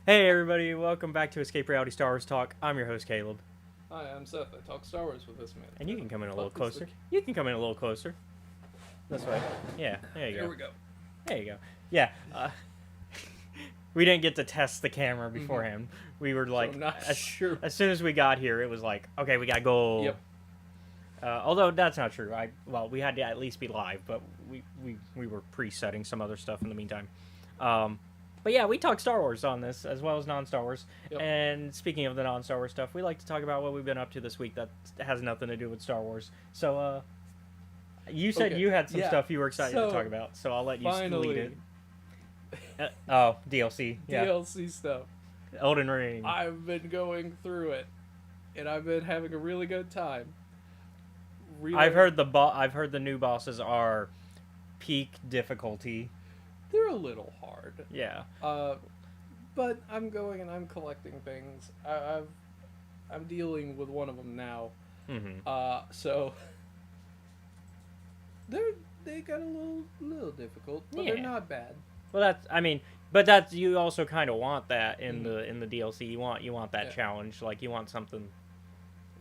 Hey everybody, welcome back to Escape Reality Star Wars Talk. I'm your host Caleb. Hi, I'm Seth. I talk Star Wars with this man. And you can come in a little Fuck is closer. You can come in a little closer. This way. Yeah, there you There go. we go. There you go. Yeah, we didn't get to test the camera Mm-hmm. beforehand. We were like, I'm not sure. as soon as we got here, it was like, okay, we gotta go. Yep. Although that's not true. We had to at least be live, but we were pre-setting some other stuff in the meantime. But yeah, we talk Star Wars on this as well as non-Star Wars. Yep. And speaking of the non-Star Wars stuff, we like to talk about what we've been up to this week that has nothing to do with Star Wars. So, you said Okay, you had some yeah. stuff you were excited to So, talk about, so I'll let you Finally, lead it. DLC. Yeah. DLC stuff. Elden Ring. I've been going through it, and I've been having a really good time. Really, I've heard the new bosses are peak difficulty. they're a little hard. Yeah. But I'm going and I'm collecting things. I'm dealing with one of them now. Mm-hmm. So they got a little difficult, but they're Yeah. not bad. Well, but that's you also kind of want that in Mhm. the DLC. You want that Yeah. challenge, like you want something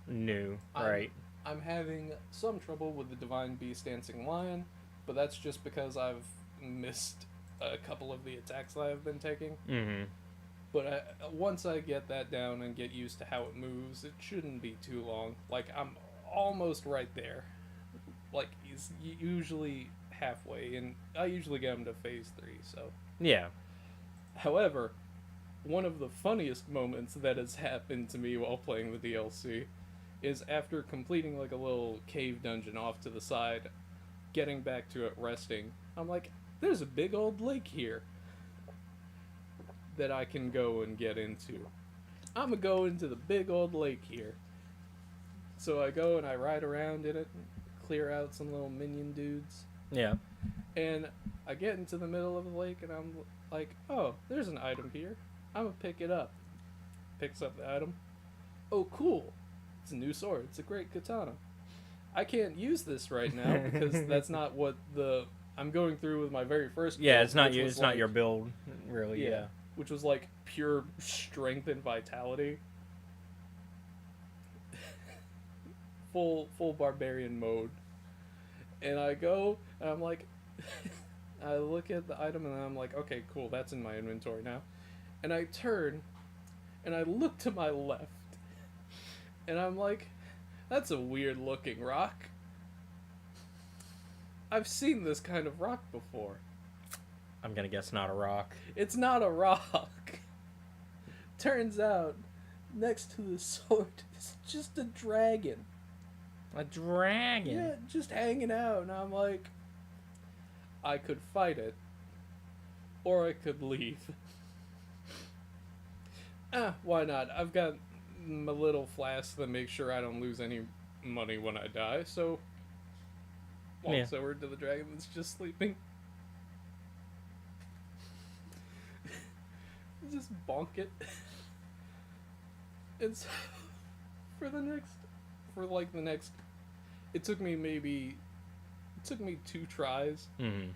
new, right? I'm having some trouble with the Divine Beast Dancing Lion, but that's just because I've missed a couple of the attacks that I've been taking. Mm-hmm. But once I get that down and get used to how it moves, it shouldn't be too long. Like, I'm almost right there. Like, he's usually halfway, and I usually get him to phase 3, so. Yeah. However, one of the funniest moments that has happened to me while playing the DLC is after completing like a little cave dungeon off to the side, getting back to it resting, I'm like, there's a big old lake here that I can go and get into. I'm gonna go into the big old lake here. So I go and I ride around in it, clear out some little minion dudes, Yeah. and I get into the middle of the lake and I'm like, oh, there's an item here. I'm gonna pick it up. Picks up the item. Oh, cool. It's a new sword. It's a great katana. I can't use this right now because that's not what I'm going through with my very first build. Yeah, it's not which you. was It's not like- your build, really. Yeah. Which was like pure strength and vitality. full barbarian mode. And I go and I'm like I look at the item and I'm like, okay, cool, that's in my inventory now. And I turn and I look to my left and I'm like, that's a weird looking rock. I've seen this kind of rock before. I'm gonna guess not a rock. It's not a rock. Turns out, next to the sword is just a dragon. A dragon. Yeah, just hanging out. And I'm like, I could fight it, or I could leave. Why not? I've got my little flask that makes sure I don't lose any money when I die, so walks over to the dragon that's just sleeping. Just bonk it. And so, it took me 2 tries, Mm-hmm.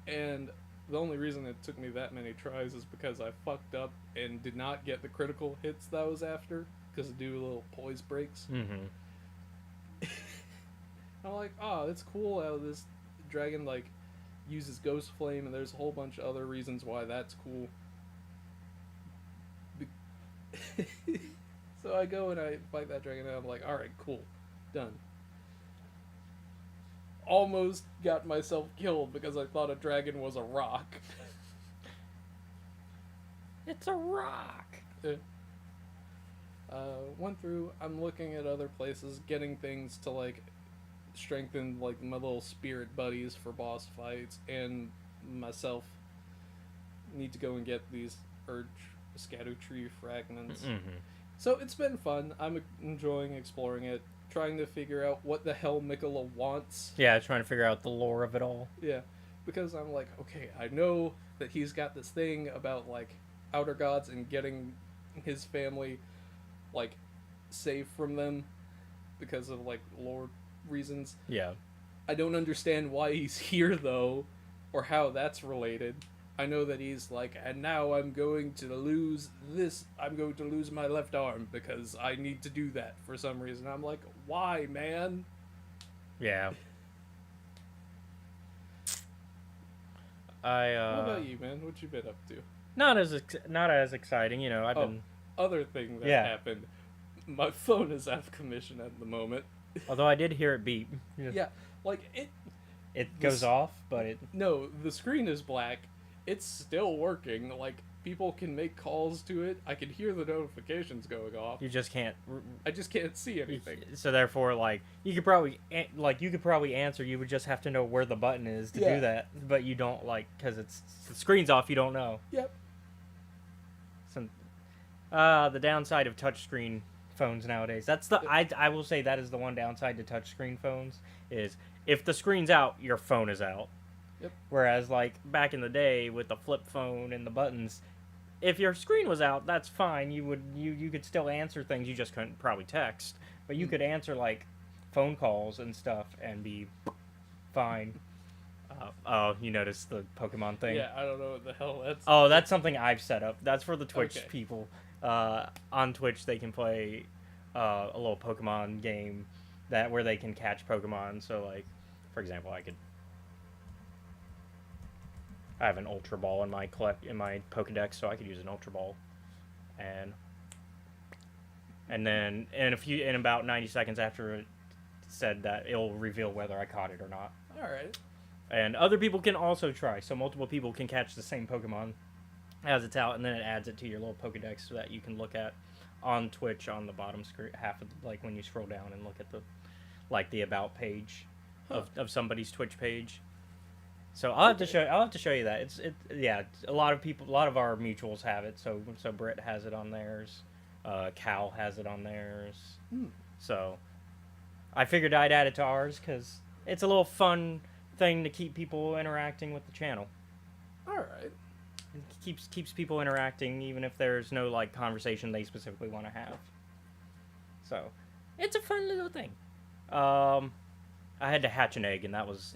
and the only reason it took me that many tries is because I fucked up and did not get the critical hits that I was after, because I do little poise breaks. Mm-hmm. I'm like, oh, it's cool how this dragon, like, uses Ghost Flame, and there's a whole bunch of other reasons why that's cool. So I go and I fight that dragon, and I'm like, alright, cool. Done. Almost got myself killed because I thought a dragon was a rock. It's a rock. Went through, I'm looking at other places, getting things to, like, strengthen, like, my little spirit buddies for boss fights, and myself need to go and get these Scatter Tree fragments. Mm-hmm. So it's been fun. I'm enjoying exploring it, trying to figure out what the hell Mikola wants. Yeah, trying to figure out the lore of it all. Yeah, because I'm like, okay, I know that he's got this thing about, like, outer gods and getting his family, like, safe from them because of, like, lore reasons. Yeah. I don't understand why he's here, though, or how that's related. I know that he's like, and now I'm going to lose this. I'm going to lose my left arm because I need to do that for some reason. I'm like, why, man? Yeah. What about you, man? What you been up to? not as exciting, you know. I've Oh, been other thing that Yeah. happened. My phone is out of commission at the moment. Although I did hear it beep. Yeah, like It This- goes off, but it No, the screen is black. It's still working. Like people can make calls to it. I can hear the notifications going off. you just can't. I just can't see anything. So therefore, like you could probably answer. You would just have to know where the button is to Yeah. do that, but you don't because the screen's off. You don't know. Yep. Some the downside of touchscreen phones nowadays. I will say that is the one downside to touchscreen phones is if the screen's out, your phone is out. Yep. Whereas like back in the day with the flip phone and the buttons, if your screen was out, that's fine. You could still answer things. You just couldn't probably text, but you could answer like phone calls and stuff and be fine. Oh, you noticed the Pokemon thing? Yeah, I don't know what the hell that's. Oh, that's something I've set up. That's for the Twitch Okay. people. On Twitch, they can play a little Pokemon game where they can catch Pokemon. So, like, for example, I have an Ultra Ball in my Pokedex, so I could use an Ultra Ball, and then in about 90 seconds after it said that, it'll reveal whether I caught it or not. All right. And other people can also try, so multiple people can catch the same Pokemon as it's out, and then it adds it to your little Pokedex so that you can look at on Twitch on the bottom screen, half of like when you scroll down and look at the about page of somebody's Twitch page. So I'll have to show you that. Yeah, a lot of our mutuals have it. So Britt has it on theirs, Cal has it on theirs. So I figured I'd add it to ours because it's a little fun thing to keep people interacting with the channel. All right. It keeps people interacting even if there's no like conversation they specifically want to have. So it's a fun little thing. I had to hatch an egg and that was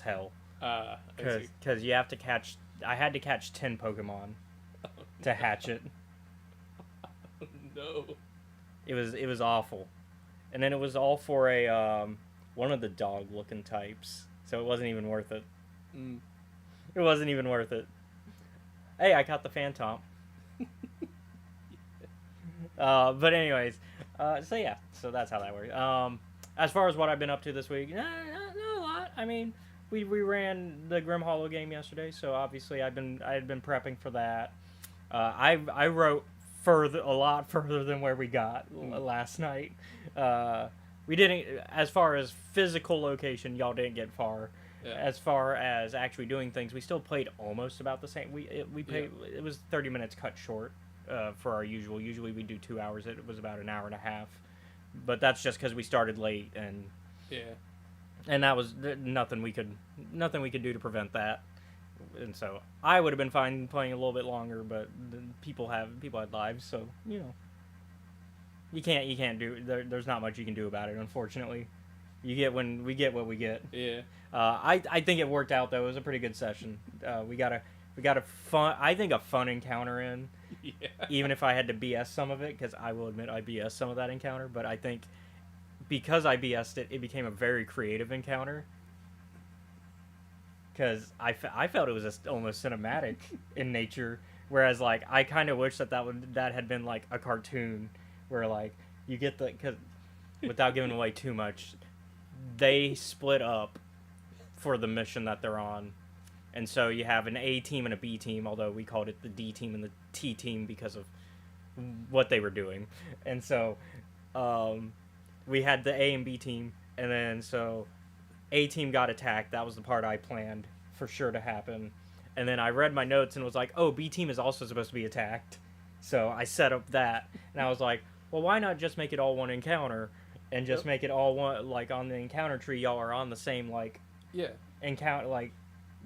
hell. I see. Because you have to catch. I had to catch 10 Pokemon to hatch it. No. It was awful, and then it was all for a one of the dog looking types, so it wasn't even worth it. Mm. It wasn't even worth it. Hey, I caught the Phantom. But anyways, so yeah, so that's how that works. As far as what I've been up to this week, not a lot. I mean, we ran the Grim Hollow game yesterday, so obviously I had been prepping for that. I wrote a lot further than where we got last night. We didn't, as far as physical location, y'all didn't get far. Yeah. As far as actually doing things, we still played almost about the same. We played. Yeah. It was 30 minutes cut short for our usual. Usually we do 2 hours. It was about an hour and a half, but that's just because we started late and that was nothing we could do to prevent that. And so I would have been fine playing a little bit longer, but people had lives, so you know you can't do. There's not much you can do about it, unfortunately. We get what we get. Yeah. I think it worked out though. It was a pretty good session. We got a fun encounter in. Yeah. Even if I had to BS some of it, because I will admit I BS some of that encounter, but I think because I BS'd it, it became a very creative encounter. Because I felt it was just almost cinematic in nature, whereas like I kind of wish that had been like a cartoon, where like you get because without giving away too much, they split up for the mission that they're on, and so you have an A team and a B team, although we called it the D team and the T team because of what they were doing, and so we had the A and B team, and then so A team got attacked. That was the part I planned for sure to happen, and then I read my notes and was like, oh, B team is also supposed to be attacked, so I set up that, and I was like, well, why not just make it all one encounter and just make it all one, like on the encounter tree y'all are on the same like encounter, like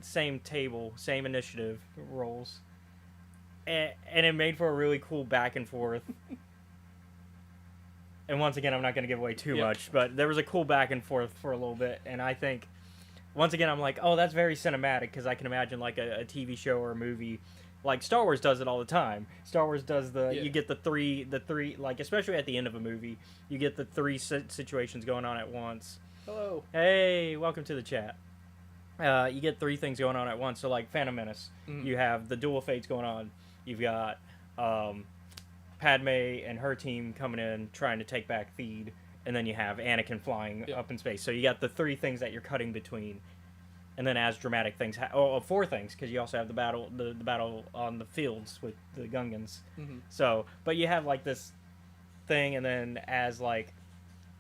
same table, same initiative rolls, and it made for a really cool back and forth. And once again, I'm not going to give away too much, but there was a cool back and forth for a little bit, and I think once again, I'm like, oh, that's very cinematic because I can imagine like a TV show or a movie. Like Star Wars does it all the time. Star Wars does you get the three, like especially at the end of a movie, you get the three situations going on at once. Hello. Hey, welcome to the chat. You get three things going on at once. So like Phantom Menace, you have the dual fates going on. You've got Padme and her team coming in trying to take back Theed, and then you have Anakin flying up in space. So you got the three things that you're cutting between. And then as dramatic things, four things, because you also have the battle on the fields with the Gungans. So, but you have like this thing, and then as like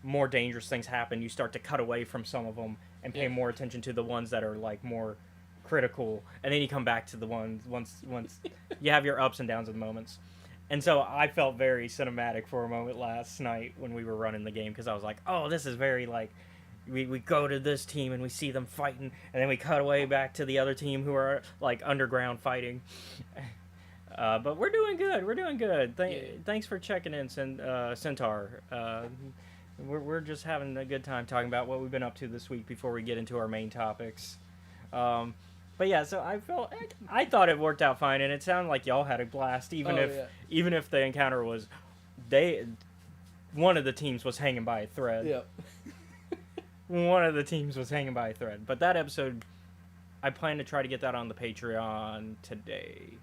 more dangerous things happen, you start to cut away from some of them and pay more attention to the ones that are like more critical, and then you come back to the ones once you have your ups and downs of the moments. And so I felt very cinematic for a moment last night when we were running the game, because I was like, oh, this is very like. We go to this team and we see them fighting, and then we cut away back to the other team who are like underground fighting. But we're doing good. We're doing good. Thanks for checking in, Centaur. We're just having a good time talking about what we've been up to this week before we get into our main topics. But yeah, so I thought it worked out fine, and it sounded like y'all had a blast, even if the encounter was one of the teams was hanging by a thread. Yep. One of the teams was hanging by a thread. But that episode, I plan to try to get that on the Patreon today.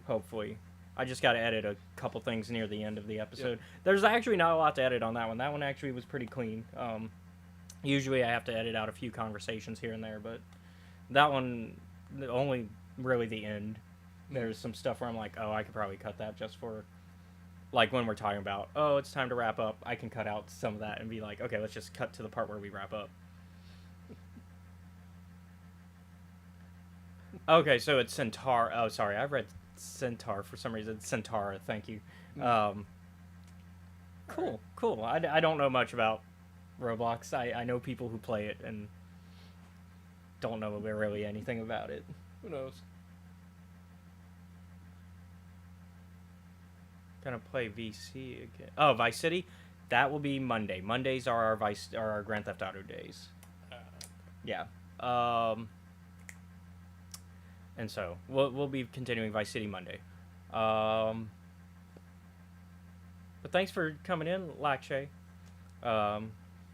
Hopefully. I just got to edit a couple things near the end of the episode. Yep. There's actually not a lot to edit on that one. That one actually was pretty clean. Usually I have to edit out a few conversations here and there, but that one, only really the end. There's some stuff where I'm like, oh, I could probably cut that just for... Like when we're talking about, oh, it's time to wrap up, I can cut out some of that and be like, okay, let's just cut to the part where we wrap up. Okay, so it's Centaur. Oh, sorry, I've read Centaur for some reason. Centaura, thank you. Cool. I don't know much about Roblox. I know people who play it and don't know really anything about it. Who knows? Gonna play VC again. Oh, Vice City, that will be Monday. Mondays are our Grand Theft Auto days. Yeah. And so we'll be continuing Vice City Monday. But thanks for coming in, Lakshay.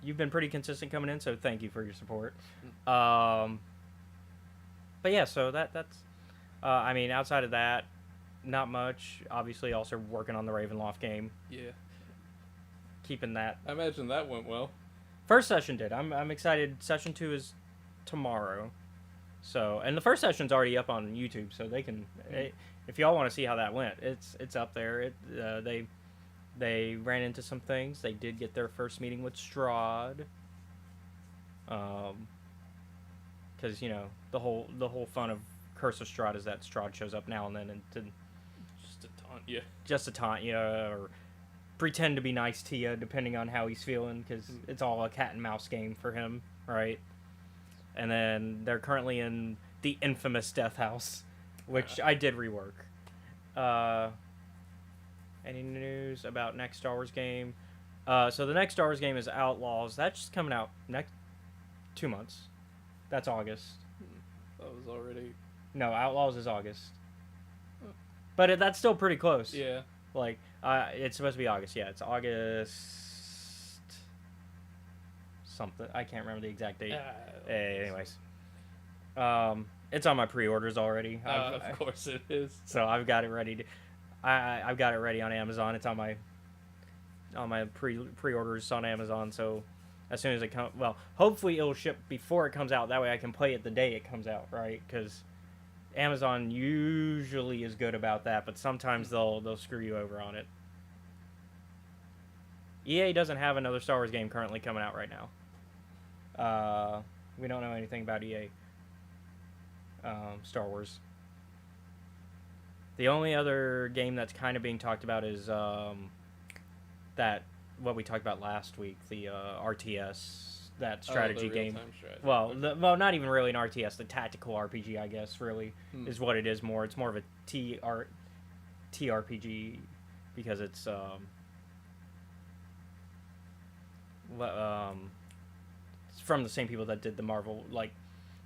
You've been pretty consistent coming in, so thank you for your support. But yeah, so that's. I mean, outside of that. Not much. Obviously, also working on the Ravenloft game. Yeah. Keeping that. I imagine that went well. First session did. I'm excited. Session 2 is tomorrow. So, and the first session's already up on YouTube, so they can. If y'all want to see how that went, it's up there. They ran into some things. They did get their first meeting with Strahd. Because you know the whole fun of Curse of Strahd is that Strahd shows up now and then and just to taunt you or pretend to be nice to you depending on how he's feeling, because it's all a cat and mouse game for him, right? And then they're currently in the infamous Death House, which I did rework. Any news about next Star Wars game? So the next Star Wars game is Outlaws. That's just coming out next 2 months. That's August. That was already... No, Outlaws is August. But that's still pretty close. Yeah. Like, it's supposed to be August. Yeah, it's August... something. I can't remember the exact date. Anyways. It's on my pre-orders already. Of course it is. So I've got it ready to... I've got it ready on Amazon. It's on my pre-orders on Amazon, so as soon as it comes... Well, hopefully it'll ship before it comes out. That way I can play it the day it comes out, right? Because... Amazon usually is good about that, but sometimes they'll screw you over on it. EA doesn't have another Star Wars game currently coming out right now. We don't know anything about EA Star Wars. The only other game that's kind of being talked about is that what we talked about last week, the RTS. That strategy game. Well, not even really an RTS. The tactical RPG, I guess, really is what it is more. It's more of a TRPG because it's from the same people that did the Marvel, like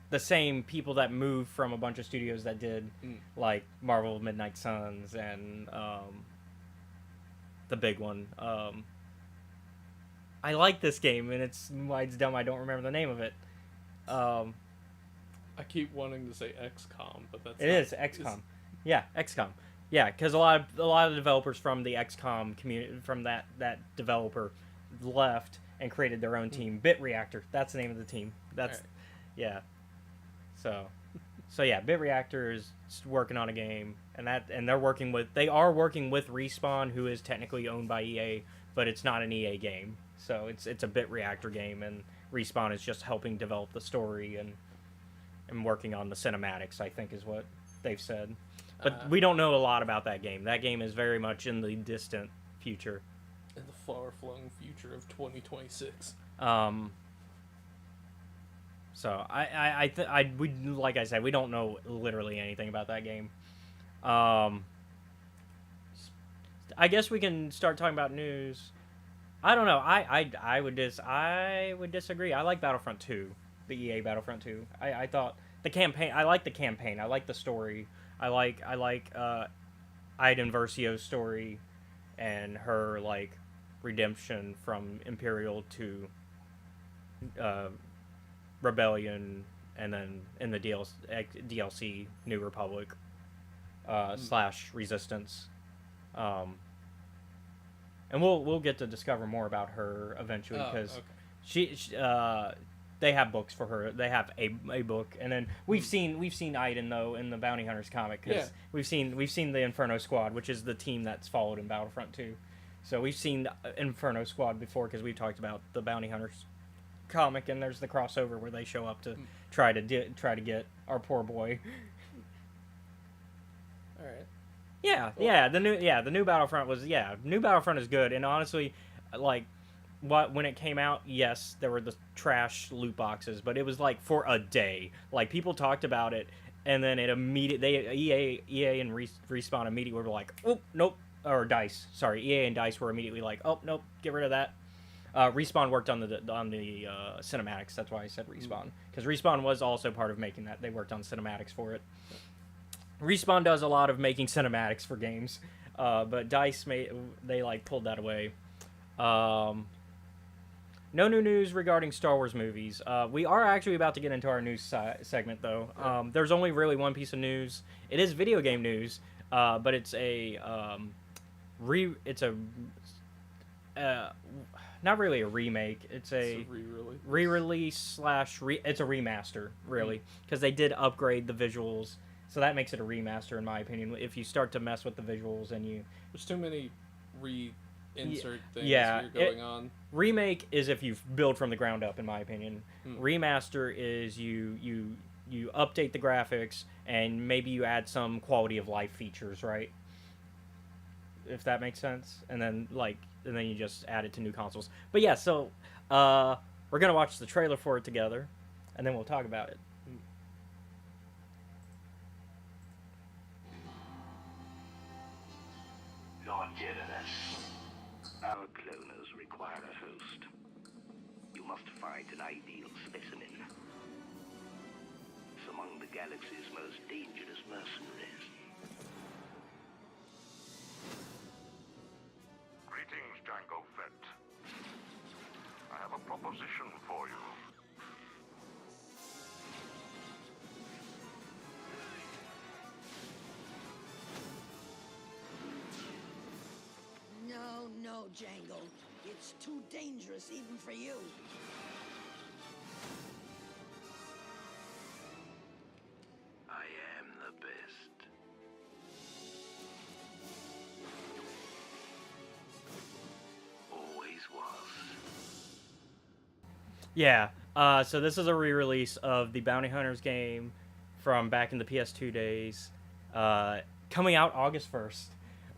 the same people that moved from a bunch of studios that did like Marvel Midnight Suns and the big one. I like this game, and it's dumb I don't remember the name of it. I keep wanting to say XCOM, but that's it is XCOM. Yeah, XCOM. Yeah, because a lot of developers from the XCOM community, from that developer, left and created their own team. Bit Reactor. That's the name of the team. That's right. Yeah. So yeah, Bit Reactor is working on a game, and they are working with Respawn, who is technically owned by EA, but it's not an EA game. So it's a Bit Reactor game, and Respawn is just helping develop the story and working on the cinematics, I think is what they've said. But we don't know a lot about that game. That game is very much in the distant future. In the far-flung future of 2026. So we like I said, we don't know literally anything about that game. I guess we can start talking about news. I don't know. I would disagree. I like Battlefront 2, the EA Battlefront 2. I thought the campaign. I like the campaign. I like the story. I like Aiden Versio's story and her like redemption from Imperial to Rebellion, and then in the DLC New Republic / Resistance. And we'll get to discover more about her eventually, because she they have books for her. They have a book, and then we've seen Aiden though in the Bounty Hunters comic, because we've seen the Inferno Squad, which is the team that's followed in Battlefront 2. So we've seen Inferno Squad before, because we've talked about the Bounty Hunters comic, and there's the crossover where they show up to try to get our poor boy. All right. The new Battlefront new Battlefront is good, and honestly, like, when it came out, yes, there were the trash loot boxes, but it was like for a day. Like, people talked about it, and then EA and Respawn immediately were like, oh nope, or DICE, sorry, EA and DICE were immediately like, oh nope, get rid of that. Respawn worked on the cinematics. That's why I said Respawn, because Respawn was also part of making that. They worked on cinematics for it. Respawn does a lot of making cinematics for games, but DICE pulled that away. No new news regarding Star Wars movies. We are actually about to get into our news segment, though. There's only really one piece of news. It is video game news, but it's not really a remake. It's a re-release / it's a remaster, really, because they did upgrade the visuals, so that makes it a remaster, in my opinion. If you start to mess with the visuals and there's too many insert things you're going on. Remake is if you build from the ground up, in my opinion. Remaster is you update the graphics and maybe you add some quality of life features, right? If that makes sense. And then you just add it to new consoles. But yeah, so we're gonna watch the trailer for it together, and then we'll talk about it. Lord Generous, our cloners require a host. You must find an ideal specimen. It's among the galaxy's most dangerous mercenaries. Greetings, Jango Fett. I have a proposition for you. No, Jango. It's too dangerous even for you. I am the best. Always was. Yeah, so this is a re-release of the Bounty Hunters game from back in the PS2 days, coming out August 1st.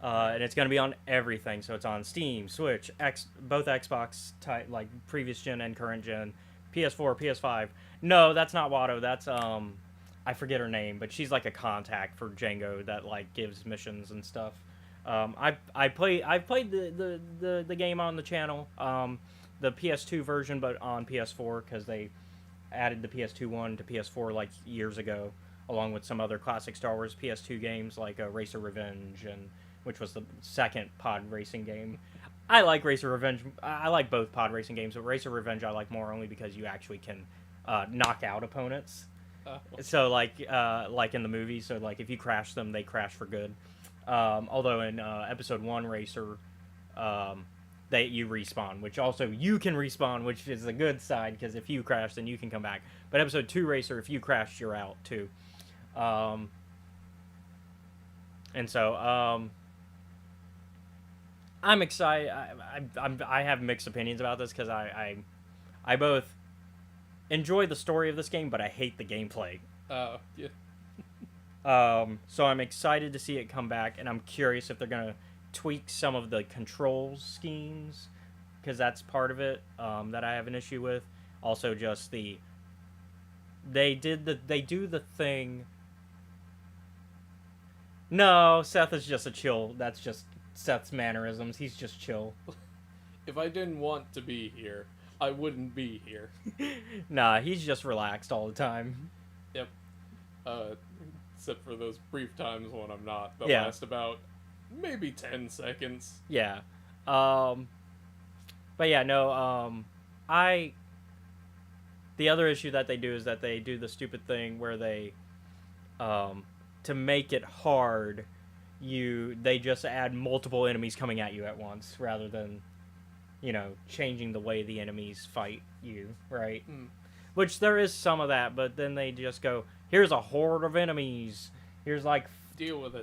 And it's going to be on everything. So it's on Steam, Switch, both Xbox type, like previous gen and current gen, PS4, PS5. No, that's not Watto. That's I forget her name, but she's like a contact for Django that like gives missions and stuff. I've played the game on the channel, the PS2 version, but on PS4 because they added the PS2 one to PS4 like years ago, along with some other classic Star Wars PS2 games like Racer Revenge, and which was the second pod racing game. I like Racer Revenge. I like both pod racing games, but Racer Revenge I like more only because you actually can knock out opponents. So like in the movie, so like if you crash them, they crash for good. Although in Episode 1 Racer, you respawn, which also you can respawn, which is a good side because if you crash, then you can come back. But Episode 2 Racer, if you crash, you're out too. And so I'm excited. I have mixed opinions about this because I both enjoy the story of this game, but I hate the gameplay. Oh, yeah. So I'm excited to see it come back, and I'm curious if they're gonna tweak some of the control schemes, because that's part of it that I have an issue with. Also, just they do the thing. No, Seth is just a chill. That's just Seth's mannerisms. He's just chill. If I didn't want to be here, I wouldn't be here. Nah, he's just relaxed all the time. Yep. Except for those brief times when I'm not. That Yeah. last about maybe 10 seconds. Yeah. But yeah, no, the other issue that they do is that they do the stupid thing where they, to make it hard, they just add multiple enemies coming at you at once rather than, changing the way the enemies fight you, right? Which there is some of that, but then they just go, here's a horde of enemies. Here's like Deal with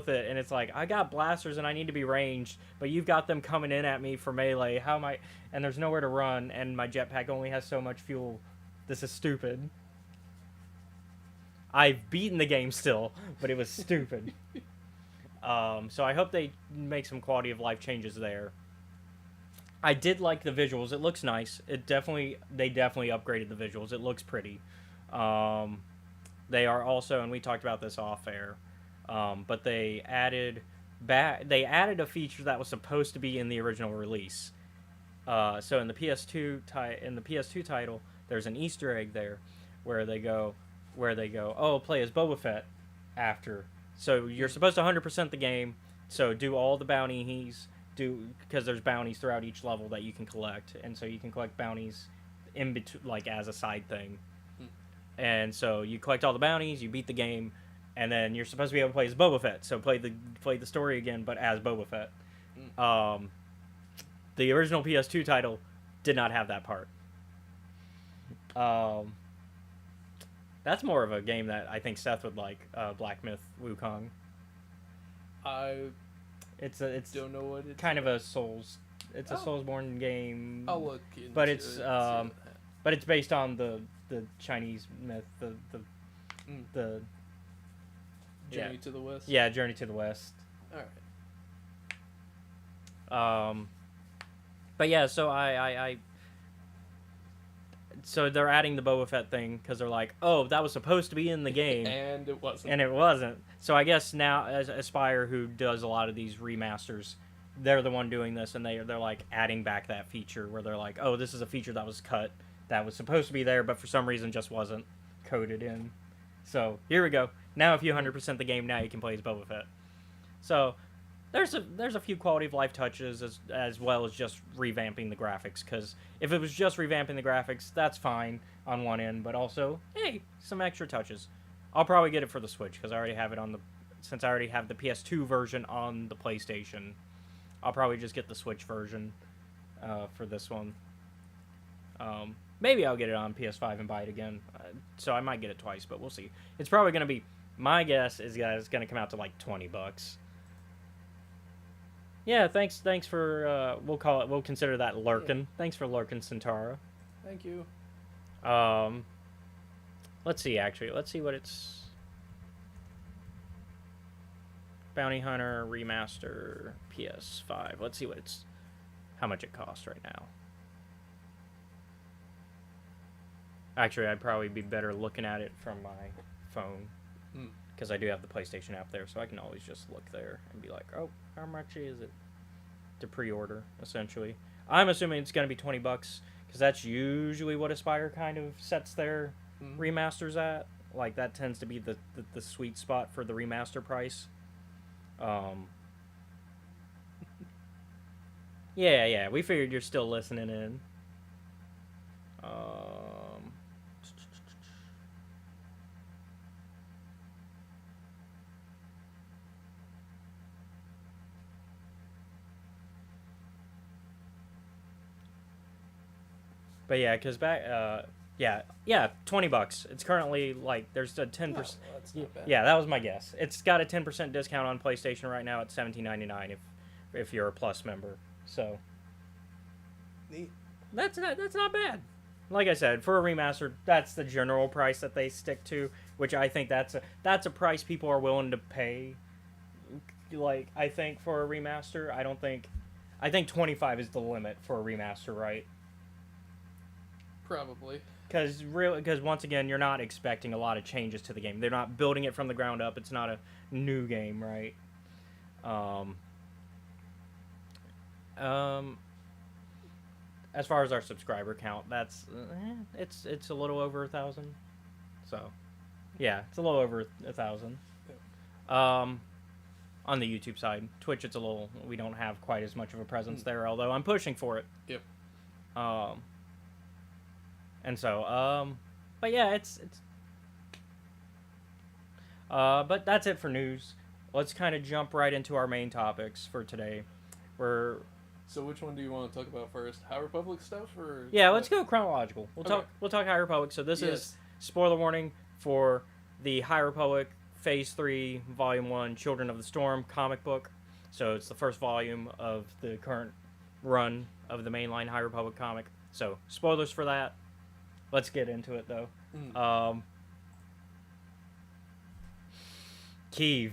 it. And it's like, I got blasters and I need to be ranged, but you've got them coming in at me for melee. How am I? And there's nowhere to run, and my jetpack only has so much fuel. This is stupid. I've beaten the game still, but it was stupid. So I hope they make some quality of life changes there. I did like the visuals. It looks nice. They definitely upgraded the visuals. It looks pretty. They are also, and we talked about this off air, but they added a feature that was supposed to be in the original release. So in the PS2 title, there's an Easter egg there where they go, oh, play as Boba Fett after. So you're supposed to 100% the game. So do all the bounties. Because there's bounties throughout each level that you can collect, and so you can collect bounties in between, like as a side thing. And so you collect all the bounties, you beat the game, and then you're supposed to be able to play as Boba Fett. So play the story again, but as Boba Fett. The original PS2 title did not have that part. That's more of a game that I think Seth would like. Black Myth Wukong. It's Don't know what it's kind of a Souls. It's a Soulsborne game. I'll look into but it's it and see what but it's based on the Chinese myth, the Journey to the West. Yeah, Journey to the West. All right. But yeah, so so they're adding the Boba Fett thing because they're like, oh, that was supposed to be in the game. And it wasn't. And it wasn't. So I guess now, as Aspire, who does a lot of these remasters, they're the one doing this, and they're like adding back that feature where they're like, oh, this is a feature that was cut, that was supposed to be there, but for some reason just wasn't coded in. So here we go. Now if you 100% the game, now you can play as Boba Fett. So there's a few quality of life touches as well as just revamping the graphics, because if it was just revamping the graphics, that's fine on one end, but also, hey, some extra touches. I'll probably get it for the Switch because I already have it since I already have the PS2 version on the PlayStation. I'll probably just get the Switch version for this one. Maybe I'll get it on PS5 and buy it again. So I might get it twice, but we'll see. It's probably going to be, my guess is that it's going to come out to like $20. Yeah, thanks for, we'll consider that lurking. Yeah. Thanks for lurking, Centaura. Thank you. Let's see, actually. Let's see what it's... Bounty Hunter Remaster PS5. Let's see how much it costs right now. Actually, I'd probably be better looking at it from my phone. Because I do have the PlayStation app there, so I can always just look there and be like, oh, how much is it to pre-order, essentially. I'm assuming it's going to be $20, because because that's usually what Aspire kind of sets their Mhm. remasters at. Like, that tends to be the sweet spot for the remaster price. Yeah, we figured you're still listening in. But yeah, because yeah, $20. It's currently like there's a 10%. Well, that's not bad. Yeah, that was my guess. It's got a 10% discount on PlayStation right now at $17.99 if you're a Plus member. So Neat. that's not bad. Like I said, for a remaster, that's the general price that they stick to, which I think that's a price people are willing to pay. Like, I think for a remaster, I think 25 is the limit for a remaster, right? Probably. Because once again, you're not expecting a lot of changes to the game. They're not building it from the ground up. It's not a new game, right? As far as our subscriber count, that's it's a little over 1,000. So, yeah, it's a little over 1,000. On the YouTube side, Twitch, it's a little. We don't have quite as much of a presence there, although I'm pushing for it. Yep. And so, but yeah, it's but that's it for news. Let's kind of jump right into our main topics for today. So which one do you want to talk about first? High Republic stuff, or Let's go chronological. We'll talk High Republic. So this is spoiler warning for the High Republic Phase 3 Volume 1 Children of the Storm comic book. So it's the first volume of the current run of the mainline High Republic comic. So spoilers for that. Let's get into it, though. Kyiv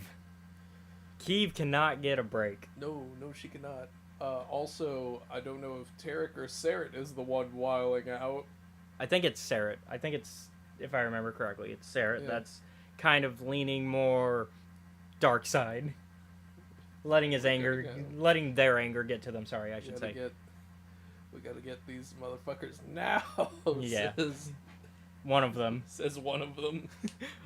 cannot get a break. No, she cannot. Also, I don't know if Tarek or Sarret is the one wiling out. I think it's Sarret. I think it's, if I remember correctly, it's Sarret. Yeah. That's kind of leaning more dark side. Letting their anger get to them, sorry, I should say. We gotta get these motherfuckers now. Yeah. Says one of them. Says one of them.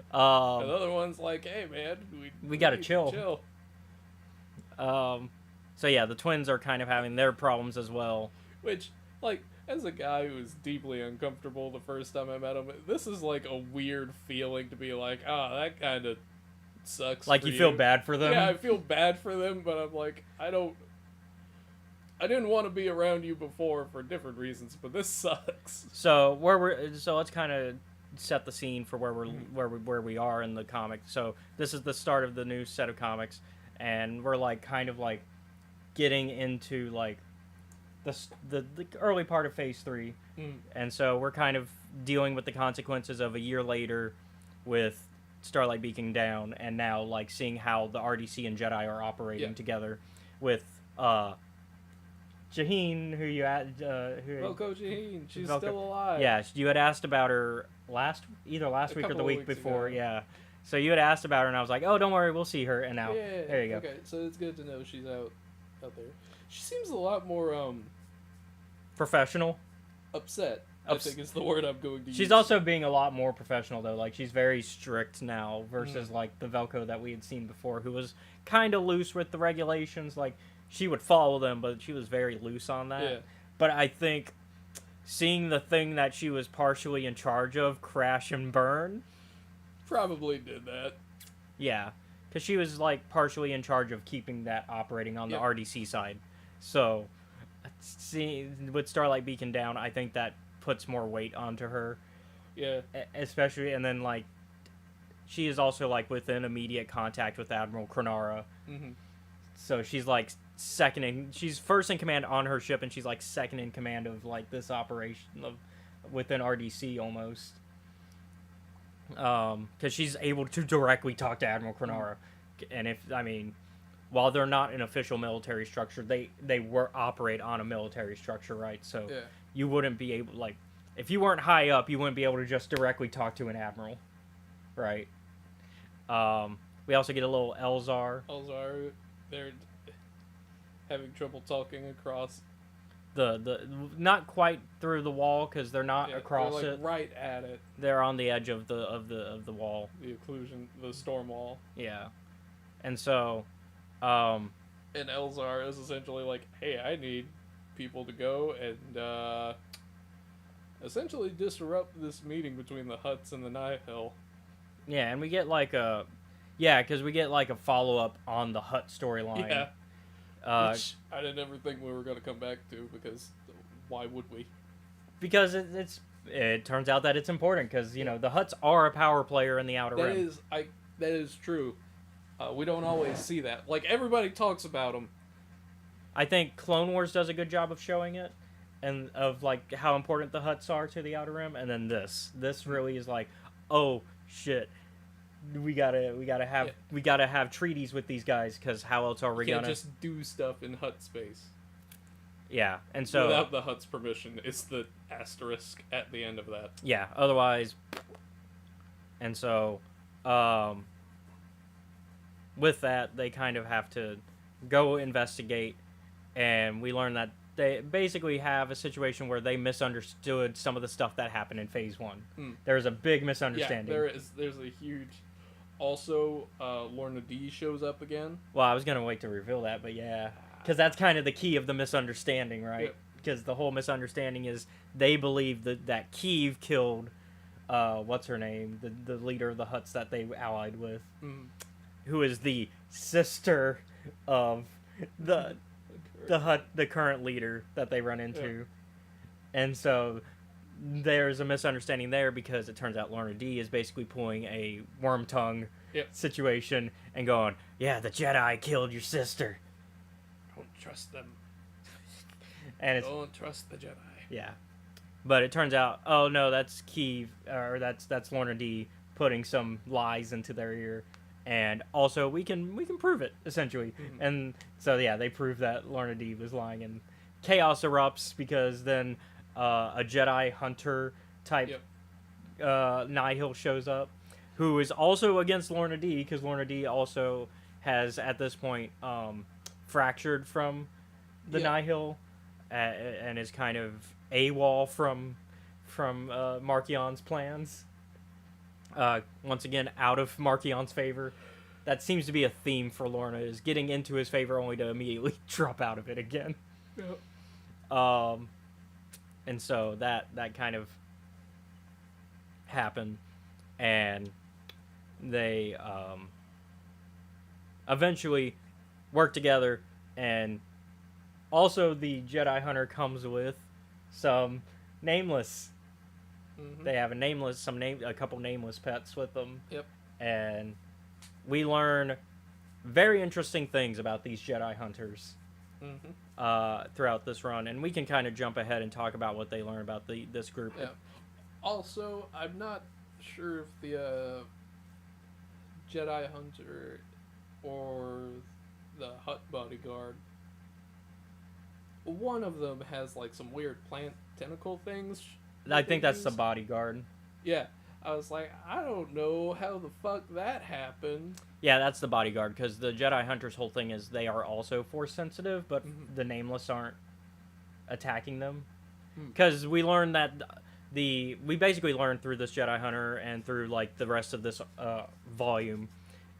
Another one's like, hey man, we gotta chill. So yeah, the twins are kind of having their problems as well. Which, like, as a guy who was deeply uncomfortable the first time I met him, this is like a weird feeling to be like, that kind of sucks. Like, for you feel bad for them? Yeah, I feel bad for them, but I'm like, I didn't want to be around you before for different reasons, but this sucks. So let's kind of set the scene for where we are in the comic. So this is the start of the new set of comics, and we're like kind of like getting into like the early part of Phase 3, and so we're kind of dealing with the consequences of a year later with Starlight beacon down, and now like seeing how the RDC and Jedi are operating together with Jaheen, who Velko Jaheen, she's Velko, still alive. Yeah, you had asked about her last week or the week before. Ago. Yeah, so you had asked about her, and I was like, oh, don't worry, we'll see her. And now there you go. Okay, so it's good to know she's out there. She seems a lot more professional. Upset. I think is the word I'm going to use. She's also being a lot more professional, though. Like, she's very strict now versus, like, the Velko that we had seen before, who was kind of loose with the regulations. Like, she would follow them, but she was very loose on that. Yeah. But I think seeing the thing that she was partially in charge of crash and burn... Probably did that. Yeah. Because she was, like, partially in charge of keeping that operating on the RDC side. So, with Starlight Beacon down, I think that puts more weight onto her. Yeah. Especially, and then, like, she is also, like, within immediate contact with Admiral Krenara. Mm-hmm. So she's, like, she's first in command on her ship, and she's, like, second in command of, like, this operation within RDC almost. Because she's able to directly talk to Admiral Krenara. And while they're not an official military structure, they operate on a military structure, right? So you wouldn't be able, like, if you weren't high up, you wouldn't be able to just directly talk to an admiral, right? We also get a little Elzar. They're having trouble talking across the not quite through the wall because they're not Yeah, across they're, like, it. right at it. They're on the edge of the wall. The occlusion, the storm wall. Yeah, and so, And Elzar is essentially like, hey, I need people to go and essentially disrupt this meeting between the Hutts and the Nihil. yeah, and we get like a, because we get like a follow up on the Hutt storyline. Yeah. Which I didn't ever think we were going to come back to, because why would we? Because it turns out that it's important because you know the Hutts are a power player in the Outer Rim. That is true. We don't always see that. Like, everybody talks about them. I think Clone Wars does a good job of showing it, and of like how important the Hutts are to the Outer Rim. And then this really is like, oh shit, we gotta have treaties with these guys because how else are we You gonna can't just do stuff in Hutt space yeah. And so without the Hutt's permission. It's the asterisk at the end of that. yeah, otherwise. And so, with that, they kind of have to go investigate, and we learn that they basically have a situation where they misunderstood some of the stuff that happened in Phase 1. There's a big misunderstanding. Yeah, there's a huge... Also, Lorna D shows up again. Well, I was going to wait to reveal that, but yeah. Because that's kind of the key of the misunderstanding, right? Yep. Because the whole misunderstanding is they believe that Kiev killed, what's her name? The leader of the Hutts that they allied with. Who is the sister of the Hutt, the current leader that they run into. Yep. And so there's a misunderstanding there because it turns out Lorna D is basically pulling a worm tongue situation and going, yeah, the Jedi killed your sister. Don't trust them. And Don't trust the Jedi. Yeah. But it turns out, oh no, that's Kiev, or that's Lorna D putting some lies into their ear. And also, we can prove it, essentially. And so, yeah, they prove that Lorna D was lying, and chaos erupts because then a Jedi hunter type Nihil shows up, who is also against Lorna D, because Lorna D also has, at this point, fractured from the Nihil, and is kind of AWOL from Markion's plans. Once again, out of Markion's favor. That seems to be a theme for Lorna, is getting into his favor only to immediately drop out of it again. Yep. And so that kind of happened, and they eventually work together, and also the Jedi Hunter comes with some nameless. They have a couple nameless pets with them. Yep. And we learn very interesting things about these Jedi Hunters throughout this run, and we can kind of jump ahead and talk about what they learn about this group. Yeah. Also, I'm not sure if the Jedi Hunter or the Hutt bodyguard, one of them has like some weird plant tentacle things. I think that's the bodyguard. Yeah. I was like, I don't know how the fuck that happened. Yeah, that's the bodyguard, because the Jedi Hunter's whole thing is they are also force sensitive, but the nameless aren't attacking them. Because we learned that we basically learned through this Jedi Hunter and through like the rest of this volume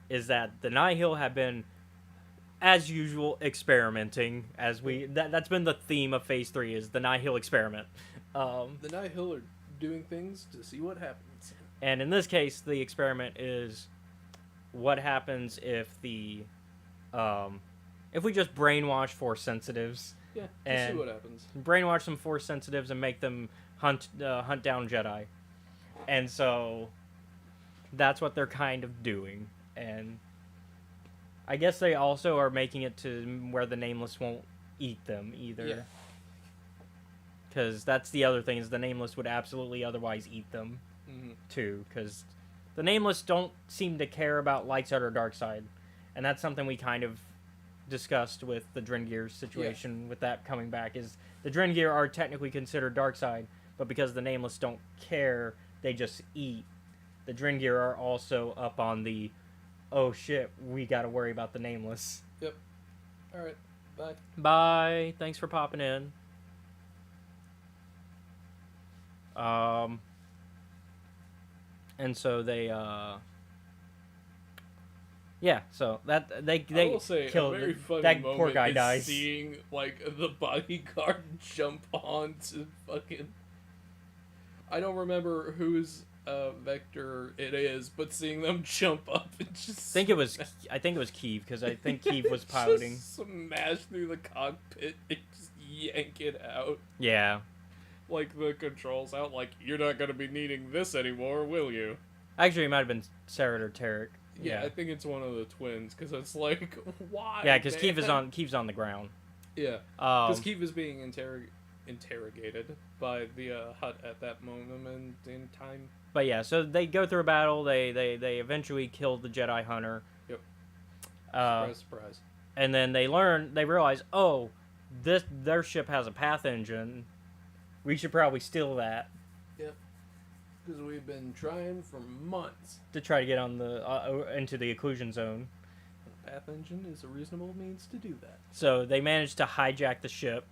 is that the Nihil have been, as usual, experimenting. That's been the theme of Phase 3, is the Nihil experiment. The Nihil are doing things to see what happens. And in this case, the experiment is what happens if if we just brainwash force sensitives. Yeah, and see what happens. Brainwash some force sensitives and make them hunt down Jedi. And so that's what they're kind of doing. And I guess they also are making it to where the Nameless won't eat them either. Yeah. Because that's the other thing, is the Nameless would absolutely otherwise eat them, too. Because the Nameless don't seem to care about light side or dark side. And that's something we kind of discussed with the Drengir situation, with that coming back, is the Drengir are technically considered dark side, but because the Nameless don't care, they just eat. The Drengir are also up on the, oh shit, we gotta worry about the Nameless. Yep. Alright, bye. Bye. Thanks for popping in. And so they yeah, so that they I will say killed a very funny that moment poor guy is dies. seeing like the bodyguard jump onto fucking. I don't remember whose vector it is, but seeing them jump up and just I think it was Keeve because I think Keeve was piloting. just smash through the cockpit and just yank it out. Yeah. Like the controls out. Like, you're not gonna be needing this anymore, will you? Actually, it might have been Sarah or Tarek. Yeah, I think it's one of the twins, because it's like, why? Yeah, because man? Keeve's on the ground. Yeah, because Keeve is being interrogated by the Hut at that moment in time. But yeah, so they go through a battle. They eventually kill the Jedi Hunter. Yep. Surprise, Surprise. And then they realize, oh, their ship has a path engine. We should probably steal that. Yep. Because we've been trying for months To try to get on the into the occlusion zone. The path engine is a reasonable means to do that. So they managed to hijack the ship.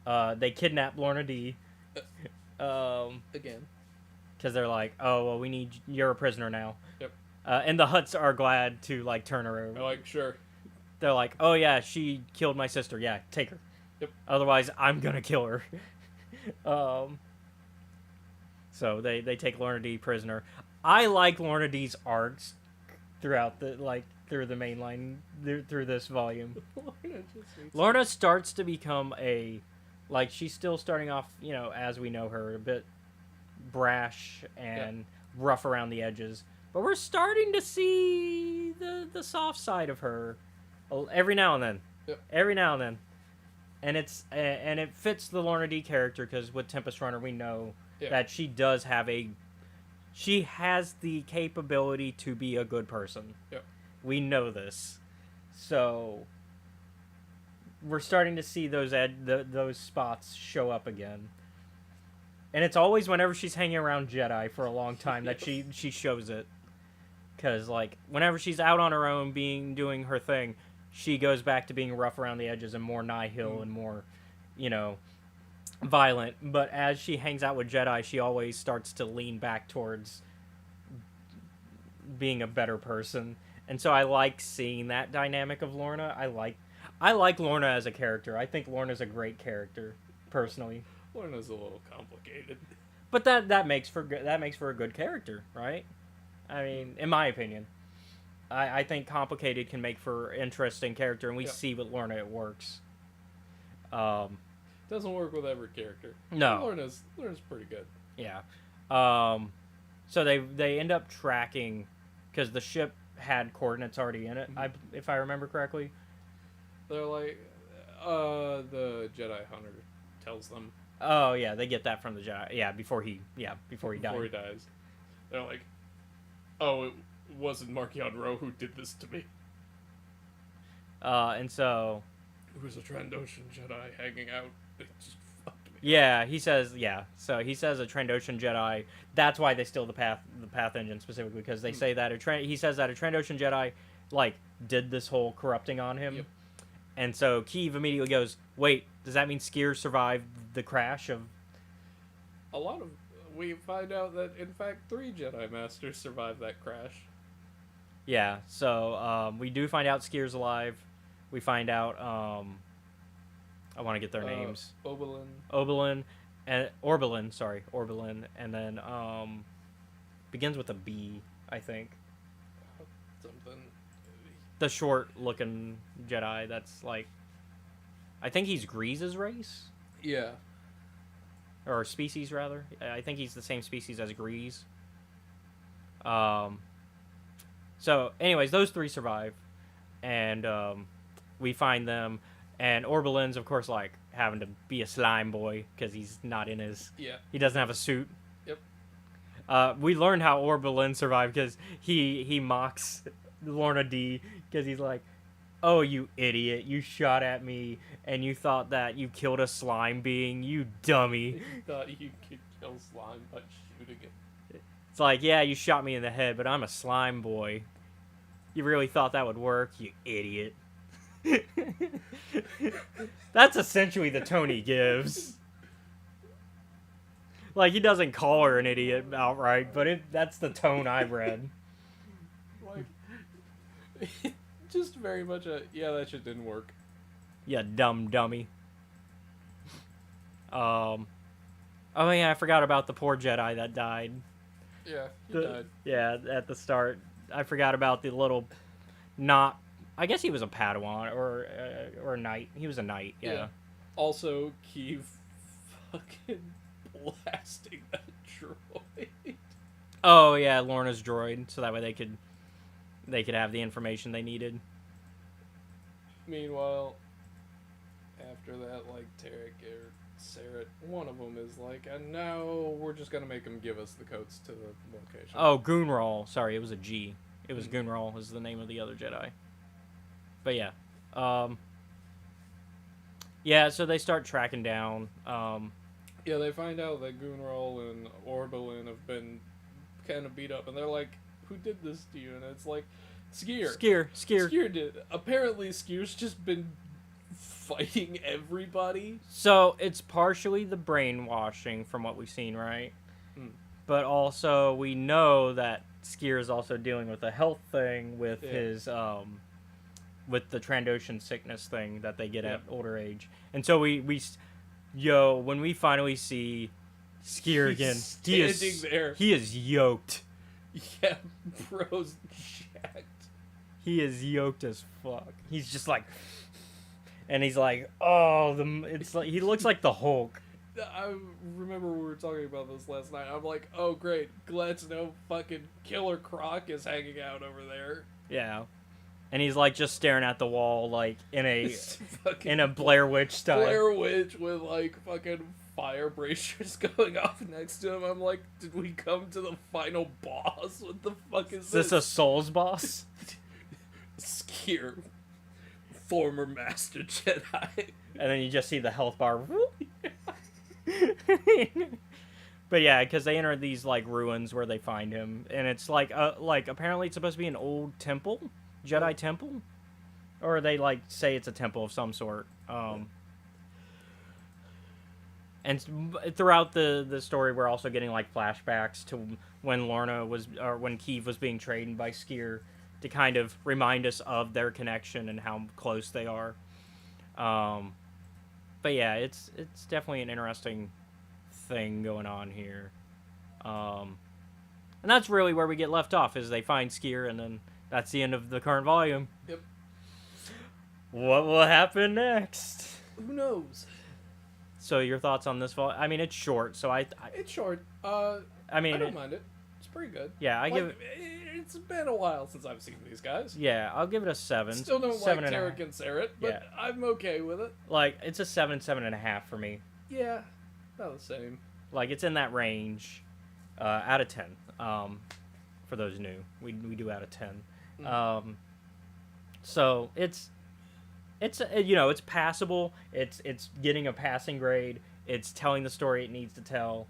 They kidnap Lorna D. Again. Because they're like, oh, well, you're a prisoner now. Yep. And the Hutts are glad to like turn her over. They're like, sure. They're like, oh yeah, she killed my sister. Yeah, take her. Yep. Otherwise, I'm gonna kill her. So they take Lorna D prisoner. I like Lorna D's arcs throughout through the mainline through this volume. Lorna starts to become she's still starting off, as we know her, a bit brash and rough around the edges. But we're starting to see the soft side of her every now and then. Yep. Every now and then. And it fits the Lorna D character because with Tempest Runner we know that she has the capability to be a good person. Yep. We know this. So we're starting to see those spots show up again. And it's always whenever she's hanging around Jedi for a long time that she shows it. Because, whenever she's out on her own doing her thing, she goes back to being rough around the edges and more nihil and more, violent. But as she hangs out with Jedi, she always starts to lean back towards being a better person. And so I like seeing that dynamic of Lorna. I like Lorna as a character. I think Lorna's a great character, personally. Lorna's a little complicated. But that makes for a good character, right? I mean, in my opinion. I think complicated can make for interesting character, and we see with Lorna it works. Doesn't work with every character. No. Lorna's pretty good. Yeah. So they end up tracking, because the ship had coordinates already in it, if I remember correctly. They're like, the Jedi Hunter tells them. Oh, yeah, they get that from the Jedi. Yeah, before he died. Before he dies. They're like, oh, it wasn't Markion Ro who did this to me. And so... It was a Trandoshan Jedi hanging out. It just fucked me. Yeah, he says, So he says a Trandoshan Jedi. That's why they steal the path engine specifically, because they say that he says that a Trandoshan Jedi, did this whole corrupting on him. Yep. And so Keeve immediately goes, wait, does that mean Skier survived the crash of... We find out that, in fact, 3 Jedi Masters survived that crash. Yeah, so we do find out Skier's alive. We find out, I want to get their names. Oberlin, and Orbelin, and then begins with a B, I think. Something. The short-looking Jedi that's I think he's Grease's race? Yeah. Or species, rather. I think he's the same species as Grease. So, anyways, those 3 survive. And we find them. And Orbelin's, of course, having to be a slime boy because he's not in his... Yeah. He doesn't have a suit. Yep. We learned how Orbelin survived because he mocks Lorna D because he's like, oh, you idiot, you shot at me and you thought that you killed a slime being, you dummy. You thought you could kill slime by shooting it. It's like, yeah, you shot me in the head, but I'm a slime boy. You really thought that would work, you idiot. That's essentially the tone he gives. Like, he doesn't call her an idiot outright, but that's the tone I read. Like, just very much yeah, that shit didn't work. Yeah, dumb dummy. Oh yeah, I forgot about the poor Jedi that died. Yeah, he died. Yeah, at the start. I forgot about the little I guess he was a Padawan or a knight. He was a knight, yeah. Also, Keeve fucking blasting that droid. Oh yeah, Lorna's droid, so that way they could have the information they needed. Meanwhile, after that, like, Tarek or Sarah, one of them is like, no, we're just gonna make them give us the codes to the location. Oh, Goonral. Sorry, it was a G. It was Goonral is the name of the other Jedi. But yeah. Yeah, so they start tracking down. Yeah, they find out that Goonral and Orbelin have been kind of beat up, and they're like, who did this to you? And it's like, Skier. Skier did. Apparently, Skier's just been fighting everybody. So it's partially the brainwashing from what we've seen, right? But also we know that Skier is also dealing with a health thing with his with the Trandoshan sickness thing that they get at older age. And so when we finally see Skier again, he is yoked. Yeah, bro's jacked. He is yoked as fuck. He's just like, and he's like, oh, it's like he looks like the Hulk. I remember we were talking about this last night. I'm like, oh great, glad to know fucking Killer Croc is hanging out over there. Yeah, and he's like just staring at the wall, like in a Blair Witch style. Blair Witch with like fucking fire bracers going off next to him. I'm like, did we come to the final boss? What the fuck is this? Is this a Souls boss? Skier, former Master Jedi. And then you just see the health bar. But yeah, because they enter these like ruins where they find him, and it's like apparently it's supposed to be an old temple, Jedi temple, or they like say it's a temple of some sort. And throughout the story, we're also getting like flashbacks to when when Keeve was being trained by Skier to kind of remind us of their connection and how close they are. But yeah, it's definitely an interesting thing going on here. And that's really where we get left off, is they find Skier, and then that's the end of the current volume. Yep. What will happen next? Who knows? So your thoughts on this volume? I mean, it's short, so it's short. I mean, I don't mind it. It's pretty good. Yeah, It's been a while since I've seen these guys. Yeah, I'll give it a 7. Still don't seven like and Tarek and Sarah, but I'm okay with it. Like, it's a 7.5 for me. Yeah, about the same. Like, it's in that range, out of 10. For those new, we do out of 10. So it's it's passable. It's getting a passing grade. It's telling the story it needs to tell.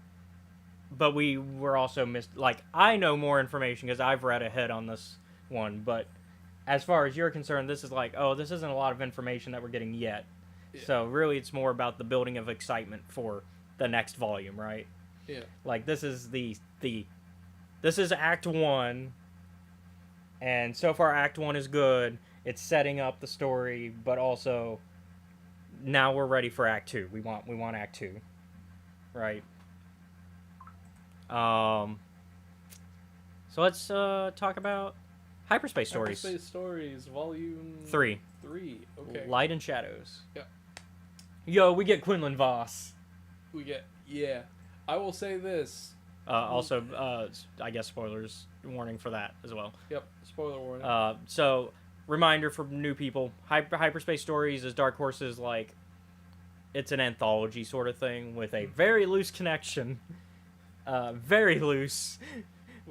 But we're also like, I know more information because I've read ahead on this one. But as far as you're concerned, this is like, oh, this isn't a lot of information that we're getting yet. Yeah. So really, it's more about the building of excitement for the next volume, right? Yeah. Like, this is this is Act 1, and so far Act 1 is good. It's setting up the story, but also now we're ready for Act 2. We want Act 2, right? So let's talk about Hyperspace Stories. Hyperspace Stories, Volume 3. 3. Okay. Light and Shadows. Yeah. Yo, we get Quinlan Voss. Yeah. I will say this. Also, I guess spoilers warning for that as well. Yep, spoiler warning. So, reminder for new people, Hyperspace Stories is Dark Horse's, like, it's an anthology sort of thing with a very loose connection. Very loose.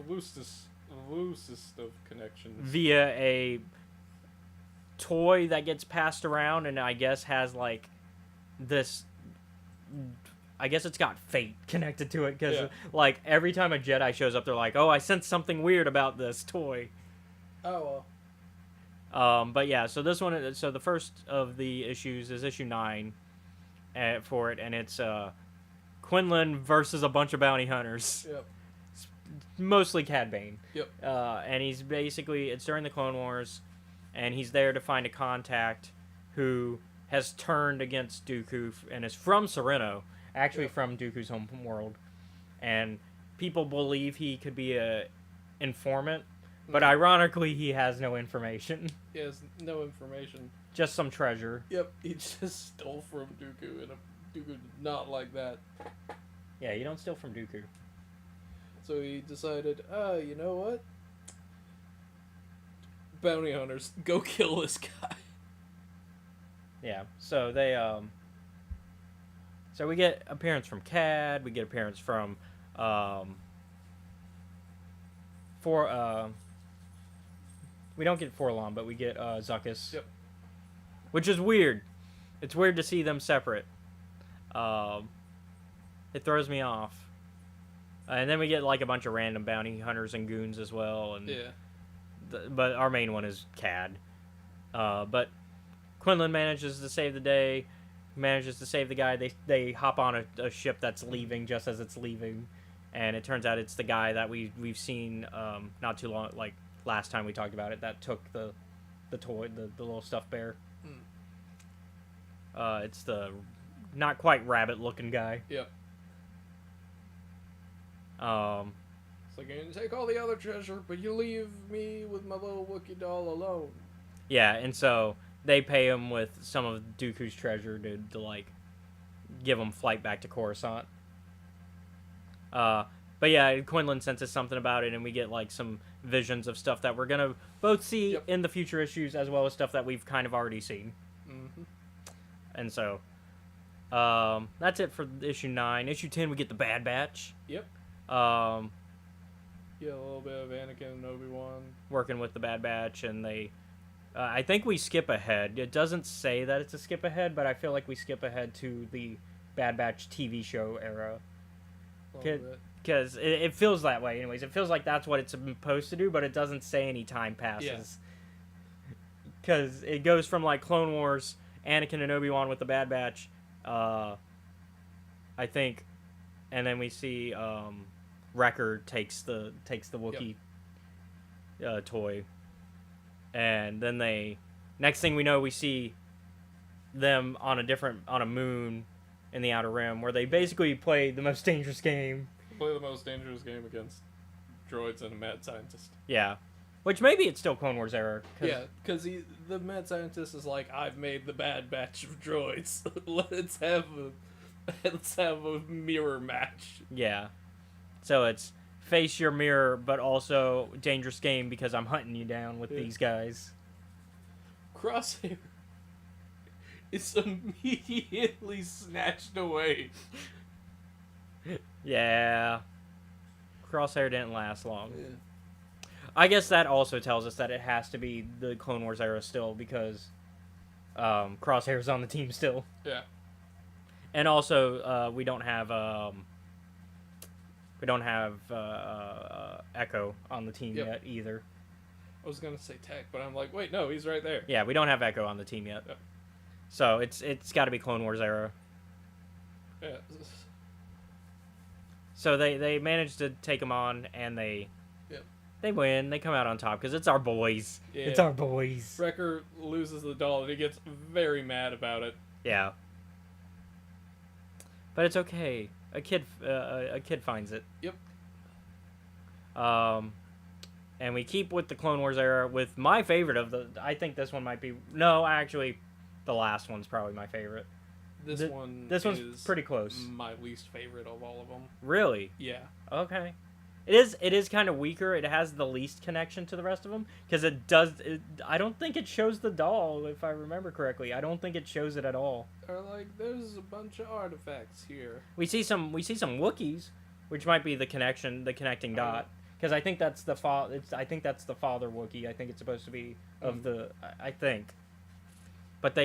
Loosest of connections. Via a toy that gets passed around and I guess has, like, this... I guess it's got fate connected to it because, like, every time a Jedi shows up, they're like, "Oh, I sense something weird about this toy." Oh well. But yeah, so this one, so the first of the issues is issue 9, for it, and it's Quinlan versus a bunch of bounty hunters. Yep. Mostly Cad Bane. Yep. And he's basically, it's during the Clone Wars, and he's there to find a contact who has turned against Dooku and is from Sereno, actually from Dooku's home world. And people believe he could be a informant, but ironically he has no information. He has no information. Just some treasure. Yep, he just stole from Dooku, and Dooku did not like that. Yeah, you don't steal from Dooku. So he decided, you know what? Bounty hunters, go kill this guy. Yeah, so they, so we get appearance from Cad, we get appearance from, we don't get Forlon, but we get, Zuckuss. Yep. Which is weird. It's weird to see them separate. It throws me off. And then we get, like, a bunch of random bounty hunters and goons as well, and... Yeah. But our main one is Cad. But Quinlan manages to save the day, manages to save the guy. They hop on a ship that's leaving just as it's leaving, and it turns out it's the guy that we've seen not too long, like last time we talked about it, that took the toy, the little stuffed bear. It's the not quite rabbit looking guy. Yep. It's like, you're gonna take all the other treasure, but you leave me with my little Wookiee doll alone. Yeah, and so they pay him with some of Dooku's treasure to like give him flight back to Coruscant. But yeah, Quinlan senses something about it, and we get like some visions of stuff that we're gonna both see in the future issues, as well as stuff that we've kind of already seen. Mm-hmm. And so that's it for issue 9. Issue 10, we get the Bad Batch. Yep. Yeah, a little bit of Anakin and Obi-Wan. Working with the Bad Batch, and they... I think we skip ahead. It doesn't say that it's a skip ahead, but I feel like we skip ahead to the Bad Batch TV show era. Because it feels that way, anyways. It feels like that's what it's supposed to do, but it doesn't say any time passes. Because it goes from, like, Clone Wars, Anakin and Obi-Wan with the Bad Batch, I think, and then we see... Wrecker takes the Wookiee toy, and then next thing we know, we see them on a moon in the Outer Rim, where they basically play the most dangerous game. Play the most dangerous game against droids and a mad scientist. Yeah, which maybe it's still Clone Wars era. Yeah, because the mad scientist is like, I've made the Bad Batch of droids. Let's have a mirror match. Yeah. So it's face your mirror, but also dangerous game because I'm hunting you down with these guys. Crosshair is immediately snatched away. Yeah. Crosshair didn't last long. Yeah. I guess that also tells us that it has to be the Clone Wars era still, because Crosshair's on the team still. Yeah. And also, we don't have Echo on the team yet either. I was gonna say Tech, but I'm like, wait, no, he's right there. Yeah, we don't have Echo on the team yet. Yep. So it's got to be Clone Wars era. Yeah. So they managed to take them on, and they win. They come out on top because it's our boys. Yeah. It's our boys. Wrecker loses the doll, and he gets very mad about it. Yeah. But it's okay. A kid finds it. Yep. And we keep with the Clone Wars era with my favorite of the... I think this one might be... No, actually, the last one's probably my favorite. This one's is pretty close. My least favorite of all of them. Really? Yeah. Okay. It is kind of weaker. It has the least connection to the rest of them, because I don't think it shows the doll, if I remember correctly. I don't think it shows it at all. Or like, there's a bunch of artifacts here. We see some Wookiees, which might be the connecting dot, because I think that's the I think that's the father Wookiee. I think it's supposed to be of the. I think, but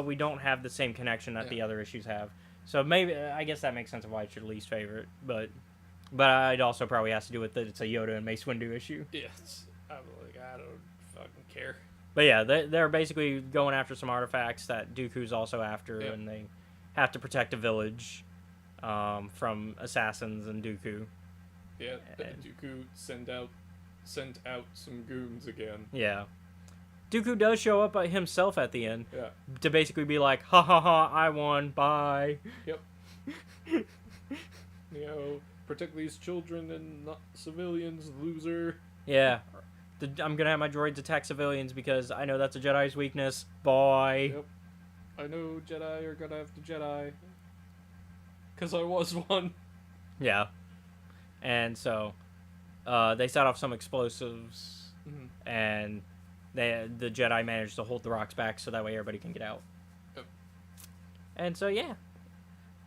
we don't have the same connection that the other issues have. So maybe I guess that makes sense of why it's your least favorite, but it also probably has to do with that it's a Yoda and Mace Windu issue. Yes, I'm like, I don't fucking care. But yeah, they're basically going after some artifacts that Dooku's also after, and they have to protect a village. from assassins and Dooku. Yeah, Dooku sent out some goons again. Yeah. Dooku does show up by himself at the end Yeah. to basically be like, ha ha ha, I won, bye. Yep. Protect these children and not civilians, loser. Yeah. I'm gonna have my droids attack civilians because I know that's a Jedi's weakness. Bye. Yep. I know Jedi are gonna have to Jedi. Because I was one. Yeah. And so, they set off some explosives, and the Jedi managed to hold the rocks back so that way everybody can get out. Yep. And so, yeah.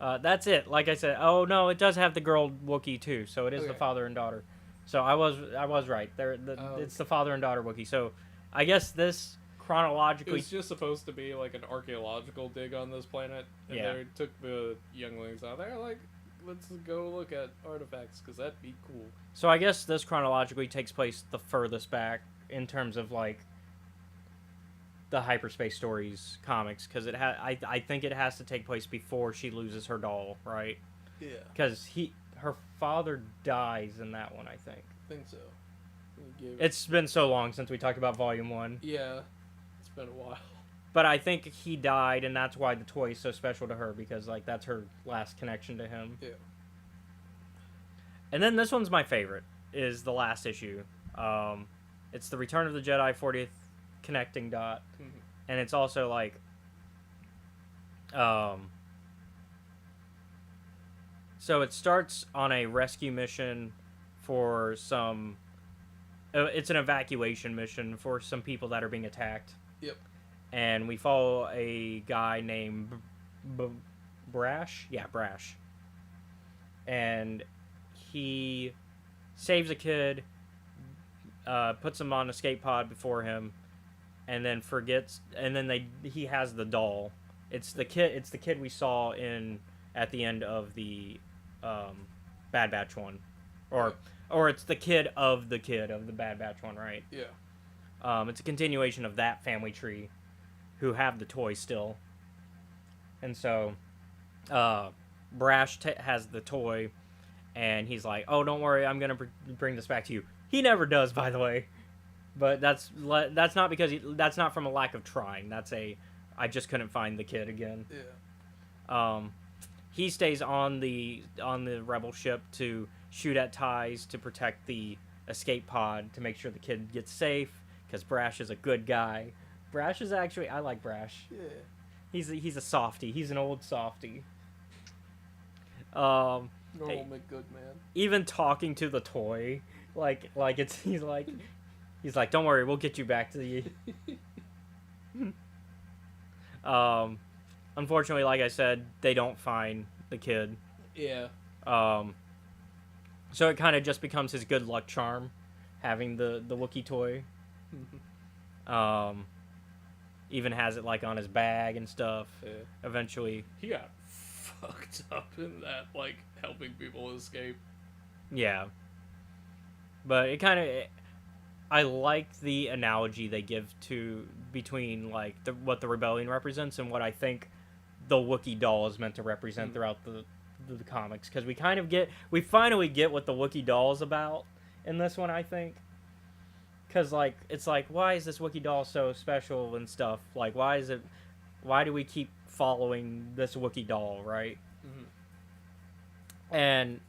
That's it. Like I said, oh no, it does have the girl Wookiee too, so it is the Okay. father and daughter. So I was right. It's the father and daughter Wookiee. So I guess this It chronologically. was just supposed to be like an archaeological dig on this planet, and Yeah. they took the younglings out there, like, let's go look at artifacts, because that'd be cool. So I guess this chronologically takes place the furthest back in terms of like the Hyperspace Stories comics, because I think it has to take place before she loses her doll, right? Yeah. Because her father dies in that one, I think. I think so. It's been so long since we talked about Volume 1. Yeah. It's been a while. But I think he died, and that's why the toy is so special to her, because like that's her last connection to him. Yeah. And then this one's my favorite, is the last issue. It's the Return of the Jedi 40th connecting dot. And it's also like so it starts on a rescue mission for some it's an evacuation mission for some people that are being attacked. Yep. And we follow a guy named Brash. Yeah, Brash. And he saves a kid, puts him on an escape pod before him, and then forgets. And then he has the doll. It's the kid we saw at the end of the Bad Batch one, or it's the kid of the Bad Batch one, right? Yeah. It's a continuation of that family tree, who have the toy still. And so, Brash has the toy, and he's like, "Oh, don't worry, I'm gonna bring this back to you." He never does, by the way. But that's not because that's not from a lack of trying. I just couldn't find the kid again. Yeah. He stays on the rebel ship to shoot at ties to protect the escape pod to make sure the kid gets safe, because Brash is a good guy. Brash is actually, I like Brash. Yeah. He's a softie. He's an old softie. Normal McGood man. Even talking to the toy, he's like, "Don't worry, we'll get you back to the." Unfortunately, like I said, they don't find the kid. Yeah. So it kind of just becomes his good luck charm, having the Wookiee toy. Even has it like on his bag and stuff. Yeah. Eventually. He got fucked up in that, like, helping people escape. Yeah. But it kind of... I like the analogy they give between like what the rebellion represents and what I think the Wookiee doll is meant to represent throughout the comics, because we finally get what the Wookiee doll is about in this one, I think. Because like it's like, why is this Wookiee doll so special and stuff? Like, why do we keep following this Wookiee doll, right? And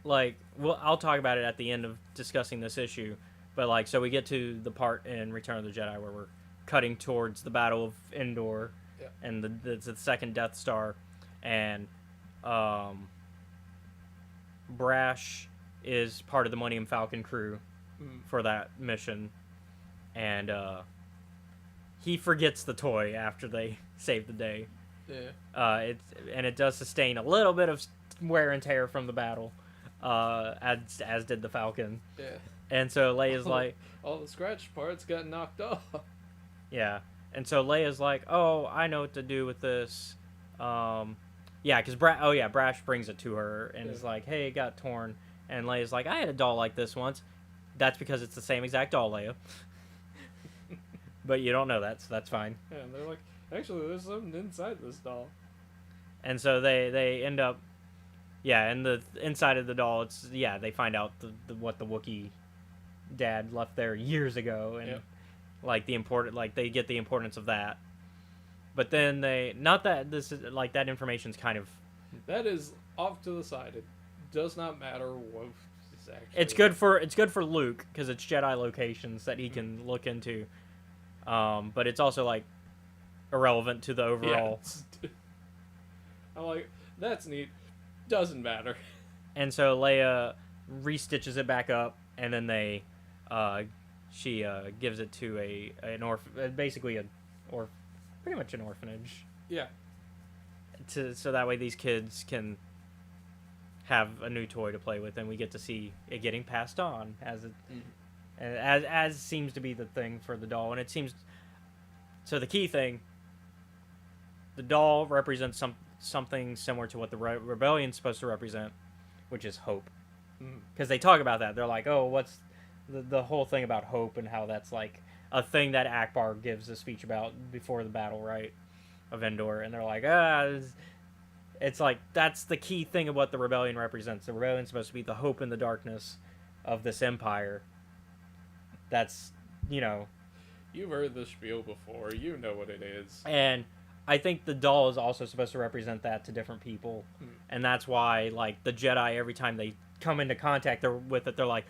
like, I'll talk about it at the end of discussing this issue. But, like, so we get to the part in Return of the Jedi where we're cutting towards the Battle of Endor, and the second Death Star, and Brash is part of the Millennium Falcon crew for that mission, and he forgets the toy after they save the day. Yeah. It does sustain a little bit of wear and tear from the battle, as did the Falcon. Yeah. And so Leia's like... all the scratch parts got knocked off. Yeah. And so Leia's like, "Oh, I know what to do with this." Yeah, because Brash brings it to her and is like, "Hey, it got torn." And Leia's like, "I had a doll like this once." That's because it's the same exact doll, Leia. But you don't know that, so that's fine. Yeah, and they're like, "Actually, there's something inside this doll." And so they end up Yeah, and the inside of the doll, they find out what the Wookiee dad left there years ago, and Yep. like they get the importance of that. But then not that this is like that information's kind of That is off to the side. It does not matter what is actually. it's good for Luke because it's Jedi locations that he can look into. But it's also like irrelevant to the overall. Yeah. I'm like, that's neat. Doesn't matter. And so Leia restitches it back up, and then she gives it to basically pretty much an orphanage. Yeah. So that way these kids can have a new toy to play with, and we get to see it getting passed on as seems to be the thing for the doll, and it seems. So the key thing, the doll represents something similar to what the rebellion's supposed to represent, which is hope. Because they talk about that. They're like, oh, what's the whole thing about hope and how that's like a thing that Akbar gives a speech about before the battle, right, of Endor. And they're like, it's like that's the key thing of what the rebellion represents. The rebellion's supposed to be the hope in the darkness of this empire. That's, You've heard the spiel before. You know what it is. And I think the doll is also supposed to represent that to different people. And that's why, like, the Jedi, every time they come into contact with it, they're like,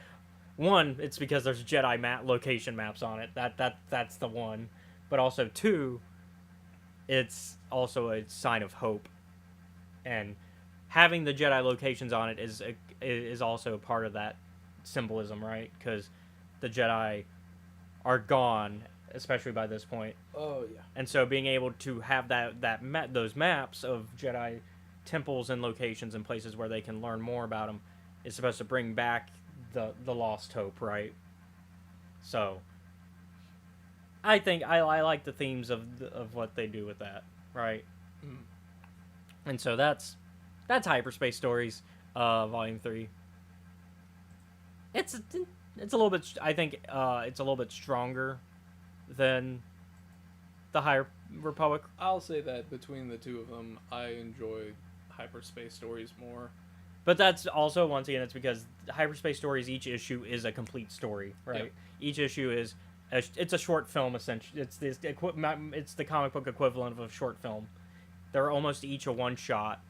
one, it's because there's Jedi location maps on it. That's the one. But also, two, it's also a sign of hope. And having the Jedi locations on it is also part of that symbolism, right? Because the Jedi are gone, especially by this point. Oh, yeah. And so being able to have those maps of Jedi temples and locations and places where they can learn more about them is supposed to bring back the lost hope, right? So I think I like the themes of what they do with that, right? And so that's Hyperspace Stories, Volume 3. It's a little bit. I think it's a little bit stronger than the High Republic. I'll say that between the two of them, I enjoy Hyperspace Stories more. But that's also, once again, it's because Hyperspace Stories, each issue is a complete story, right? Yep. Each issue is it's a short film, essentially. It's the comic book equivalent of a short film. They're almost each a one shot,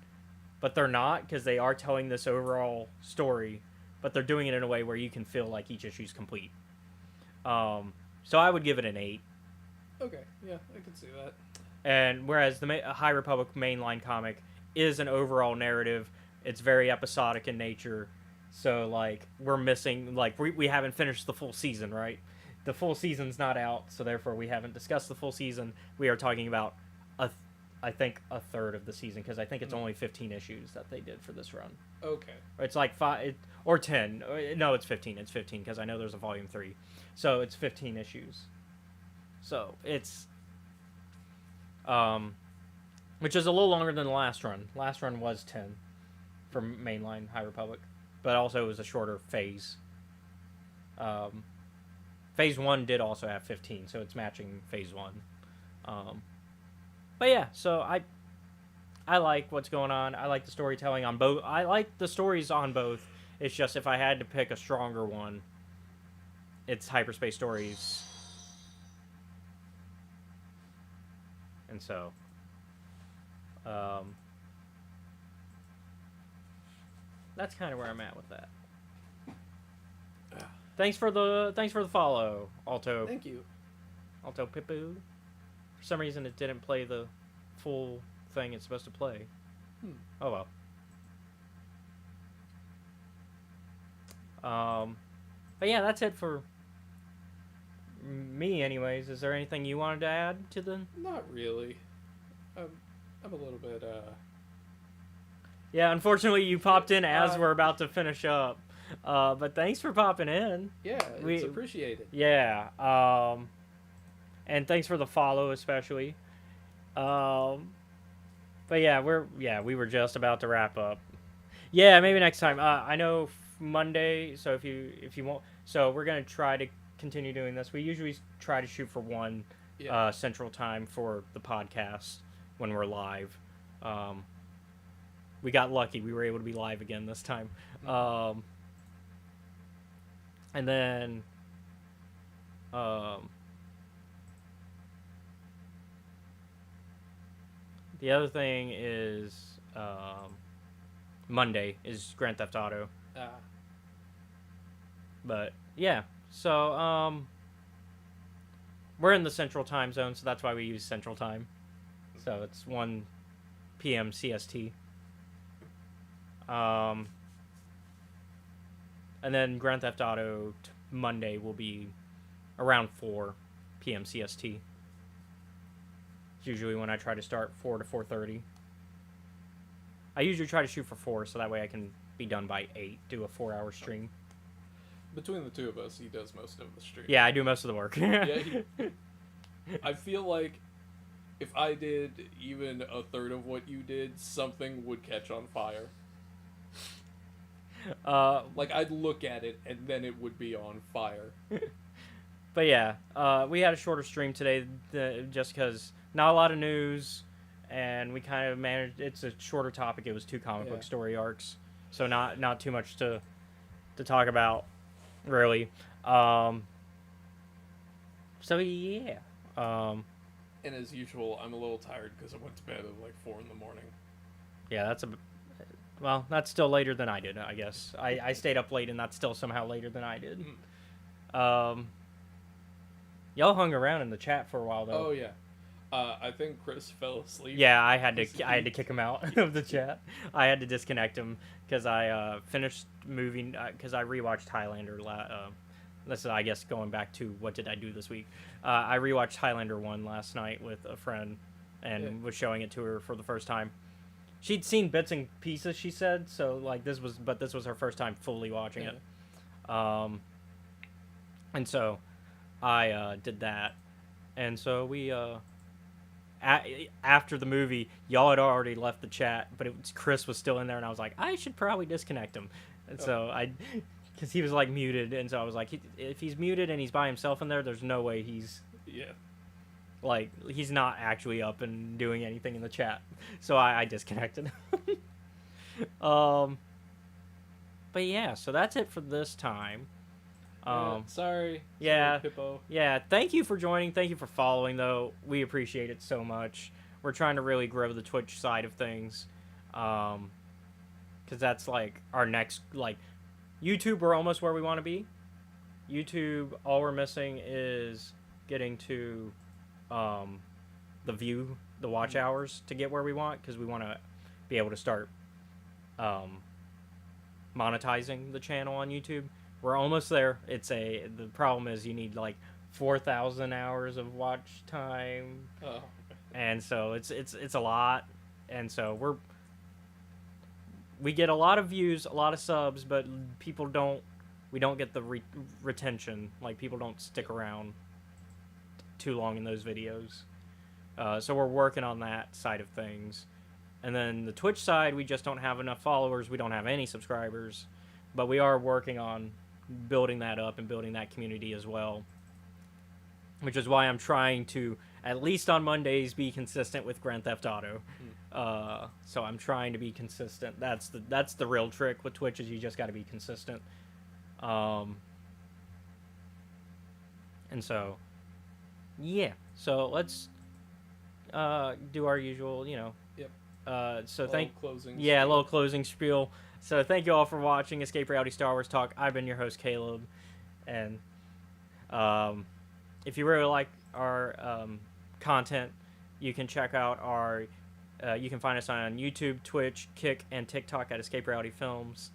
but they're not, because they are telling this overall story, but they're doing it in a way where you can feel like each issue is complete. So I would give it an 8. Okay, yeah, I can see that. And whereas the High Republic mainline comic is an overall narrative, it's very episodic in nature. So, like, we're missing, like, we haven't finished the full season, right? The full season's not out, so therefore we haven't discussed the full season. We are talking about, I think, a third of the season, because I think it's only 15 issues that they did for this run. Okay. It's like 5, or 10. No, it's 15. It's 15, because I know there's a Volume 3. So, it's 15 issues. So, it's... which is a little longer than the last run. Last run was 10 for mainline High Republic, but also it was a shorter phase. Phase 1 did also have 15, so it's matching Phase 1. But yeah, so I like what's going on. I like the storytelling on both. I like the stories on both. It's just if I had to pick a stronger one, it's Hyperspace Stories. And so, that's kind of where I'm at with that. Thanks for the follow, Alto. Thank you. Alto Pipu. For some reason, it didn't play the full thing it's supposed to play. Oh well. But yeah, that's it for me, anyways. Is there anything you wanted to add to the? Not really. I'm a little bit, Yeah, unfortunately, you popped in as we're about to finish up. But thanks for popping in. Yeah, it's appreciated. Yeah. And thanks for the follow, especially. But yeah, we were just about to wrap up. Yeah, maybe next time. I know Monday, so if you want, so we're gonna try to continue doing this. We usually try to shoot for 1 Central Time for the podcast when we're live. we got lucky. We were able to be live again this time. And then the other thing is Monday is Grand Theft Auto. But yeah, so we're in the Central Time Zone, so that's why we use Central Time. So it's 1 p.m. CST. And then Grand Theft Auto Monday will be around 4 p.m. CST. It's usually when I try to start 4 to 4:30. I usually try to shoot for 4, so that way I can be done by 8, do a 4-hour stream. Between the two of us, he does most of the stream. Yeah, I do most of the work. I feel like if I did even a third of what you did, something would catch on fire. Like, I'd look at it, and then it would be on fire. But yeah, we had a shorter stream today just because not a lot of news, and we kind of managed. It's a shorter topic. It was 2 comic book story arcs, so not too much to talk about, really. So yeah. And as usual, I'm a little tired because I went to bed at like 4 in the morning. Yeah, that's still later than I did, I guess. I stayed up late, and that's still somehow later than I did. Y'all hung around in the chat for a while, though. Oh, yeah. I think Chris fell asleep. Yeah, I had to kick him out of the chat. I had to disconnect him because I finished moving, because I rewatched Highlander. This is, I guess, going back to what did I do this week. I rewatched Highlander 1 last night with a friend and was showing it to her for the first time. She'd seen bits and pieces, she said, so like this was her first time fully watching it. And so I did that. And so we after the movie, y'all had already left the chat, but Chris was still in there, and I was like, I should probably disconnect him. And so because he was like muted, and so I was like, if he's muted and he's by himself in there, there's no way he's like he's not actually up and doing anything in the chat. So I disconnected him. But yeah, so that's it for this time. Sorry, Hippo. Yeah, thank you for joining. Thank you for following, though. We appreciate it so much. We're trying to really grow the Twitch side of things. Because that's, like, our next, like, YouTube, we're almost where we want to be. YouTube, all we're missing is getting to the watch hours to get where we want, because we want to be able to start monetizing the channel on YouTube. We're almost there. The problem is you need like 4,000 hours of watch time, and so it's a lot, and so we get a lot of views, a lot of subs, but we don't get the retention. Like, people don't stick around too long in those videos. So we're working on that side of things, and then the Twitch side, we just don't have enough followers. We don't have any subscribers, but we are working on building that up and building that community as well, which is why I'm trying to, at least on Mondays, be consistent with Grand Theft Auto. So I'm trying to be consistent. That's the real trick with Twitch, is you just got to be consistent. And so yeah, so let's do our usual, so a little closing spiel. So thank you all for watching Escape Reality Star Wars Talk. I've been your host, Caleb. And if you really like our content, you can check out you can find us on YouTube, Twitch, Kick, and TikTok at Escape Reality Films.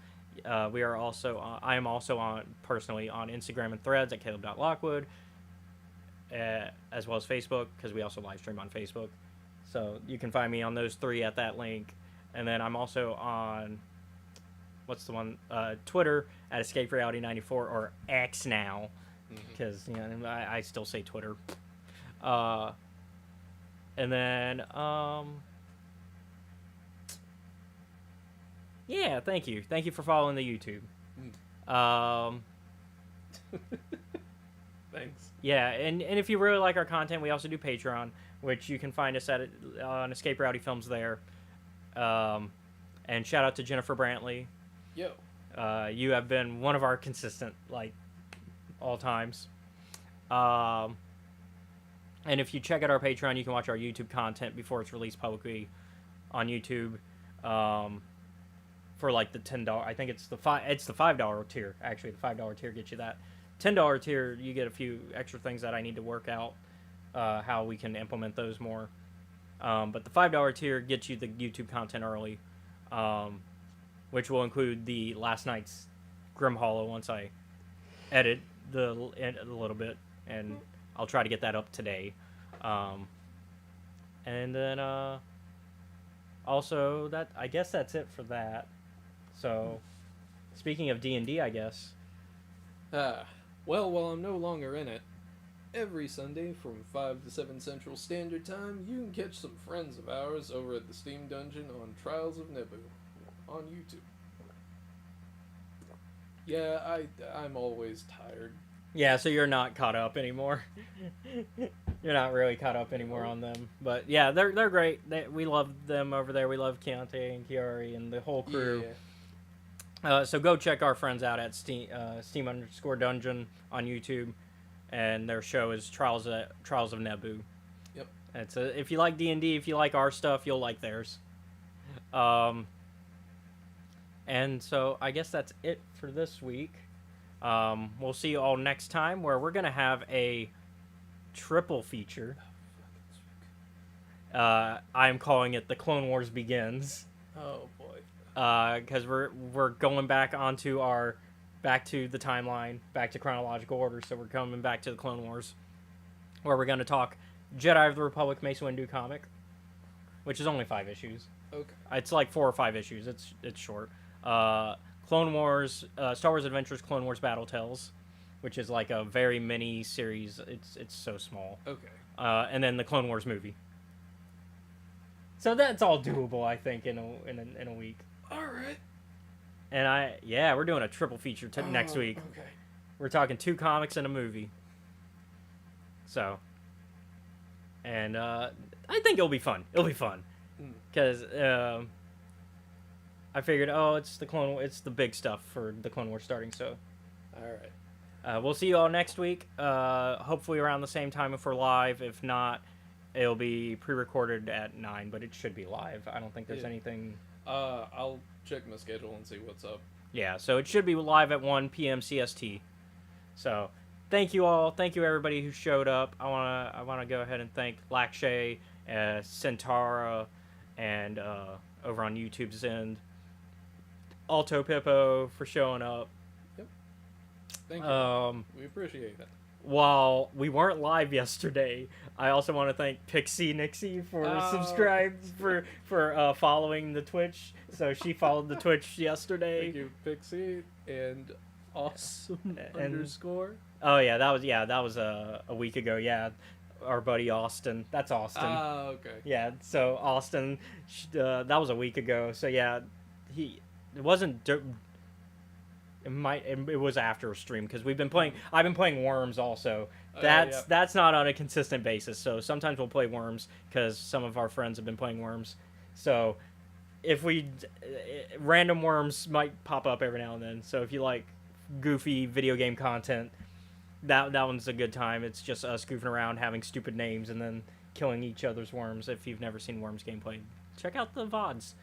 We are also I am also personally on Instagram and Threads at caleb.lockwood, as well as Facebook, because we also live stream on Facebook. So you can find me on those 3 at that link. And then I'm also on Twitter at Escape Reality 94, or X now, because I still say Twitter. And then thank you for following the YouTube. Thanks. Yeah, and if you really like our content, we also do Patreon, which you can find us on Escape Reality Films there. And shout out to Jennifer Brantley. Yo. You have been one of our consistent, like, all times. And if you check out our Patreon, you can watch our YouTube content before it's released publicly on YouTube. For like the $10, I think it's the $5 tier. Actually, the $5 tier gets you that. $10 tier, you get a few extra things that I need to work out, how we can implement those more. But the $5 tier gets you the YouTube content early, which will include the last night's Grim Hollow once I edit a little bit, and I'll try to get that up today. And then also I guess that's it for that. So, speaking of D&D, I guess. Well, while I'm no longer in it, every Sunday from 5 to 7 Central Standard Time, you can catch some friends of ours over at the Steam Dungeon on Trials of Nebu on YouTube. Yeah, I'm always tired. Yeah, so you're not caught up anymore. You're not really caught up anymore on them. But yeah, they're great. We love them over there. We love Keontae and Kiari and the whole crew. Yeah. So go check our friends out at Steam_Dungeon on YouTube, and their show is Trials of Nebu. Yep. If you like D&D, if you like our stuff, you'll like theirs. And so I guess that's it for this week. We'll see you all next time, where we're gonna have a triple feature. I'm calling it The Clone Wars Begins. Oh boy. Because we're going back onto back to the timeline, back to chronological order. So we're coming back to the Clone Wars, where we're going to talk Jedi of the Republic Mace Windu comic, which is only 5 issues. Okay. It's like 4 or 5 issues. It's short. Clone Wars, Star Wars Adventures, Clone Wars Battle Tales, which is like a very mini series. It's so small. Okay. And then the Clone Wars movie. So that's all doable, I think, in a week. All right. And we're doing a triple feature next week. Okay. We're talking 2 comics and a movie. So, and I think it'll be fun. It'll be fun because I figured, it's the big stuff for the Clone Wars starting. So, all right. we'll see you all next week. Hopefully around the same time if we're live. If not, it'll be pre-recorded at 9, but it should be live. I don't think there's anything. I'll check my schedule and see what's up. Yeah, so it should be live at 1 p.m. CST. So, thank you all. Thank you everybody who showed up. I wanna go ahead and thank Lakshay, Centaura, and over on YouTube's end, Alto Pippo for showing up. Yep. Thank you. We appreciate it. While we weren't live yesterday, I also want to thank Pixie Nixie for for following the Twitch. So she followed the Twitch yesterday. Thank you, Pixie, and awesome underscore. Oh yeah, that was a week ago. Yeah, our buddy Austin. That's Austin. Okay. Yeah, so Austin, that was a week ago. So yeah, it wasn't. It was after a stream because we've been playing. I've been playing Worms also. That's not on a consistent basis. So sometimes we'll play Worms because some of our friends have been playing Worms. So if random Worms might pop up every now and then. So if you like goofy video game content, that one's a good time. It's just us goofing around, having stupid names, and then killing each other's worms. If you've never seen Worms gameplay, check out the VODs.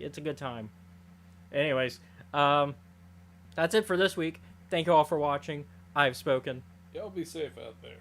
It's a good time. Anyways, that's it for this week. Thank you all for watching. I've spoken. Y'all be safe out there.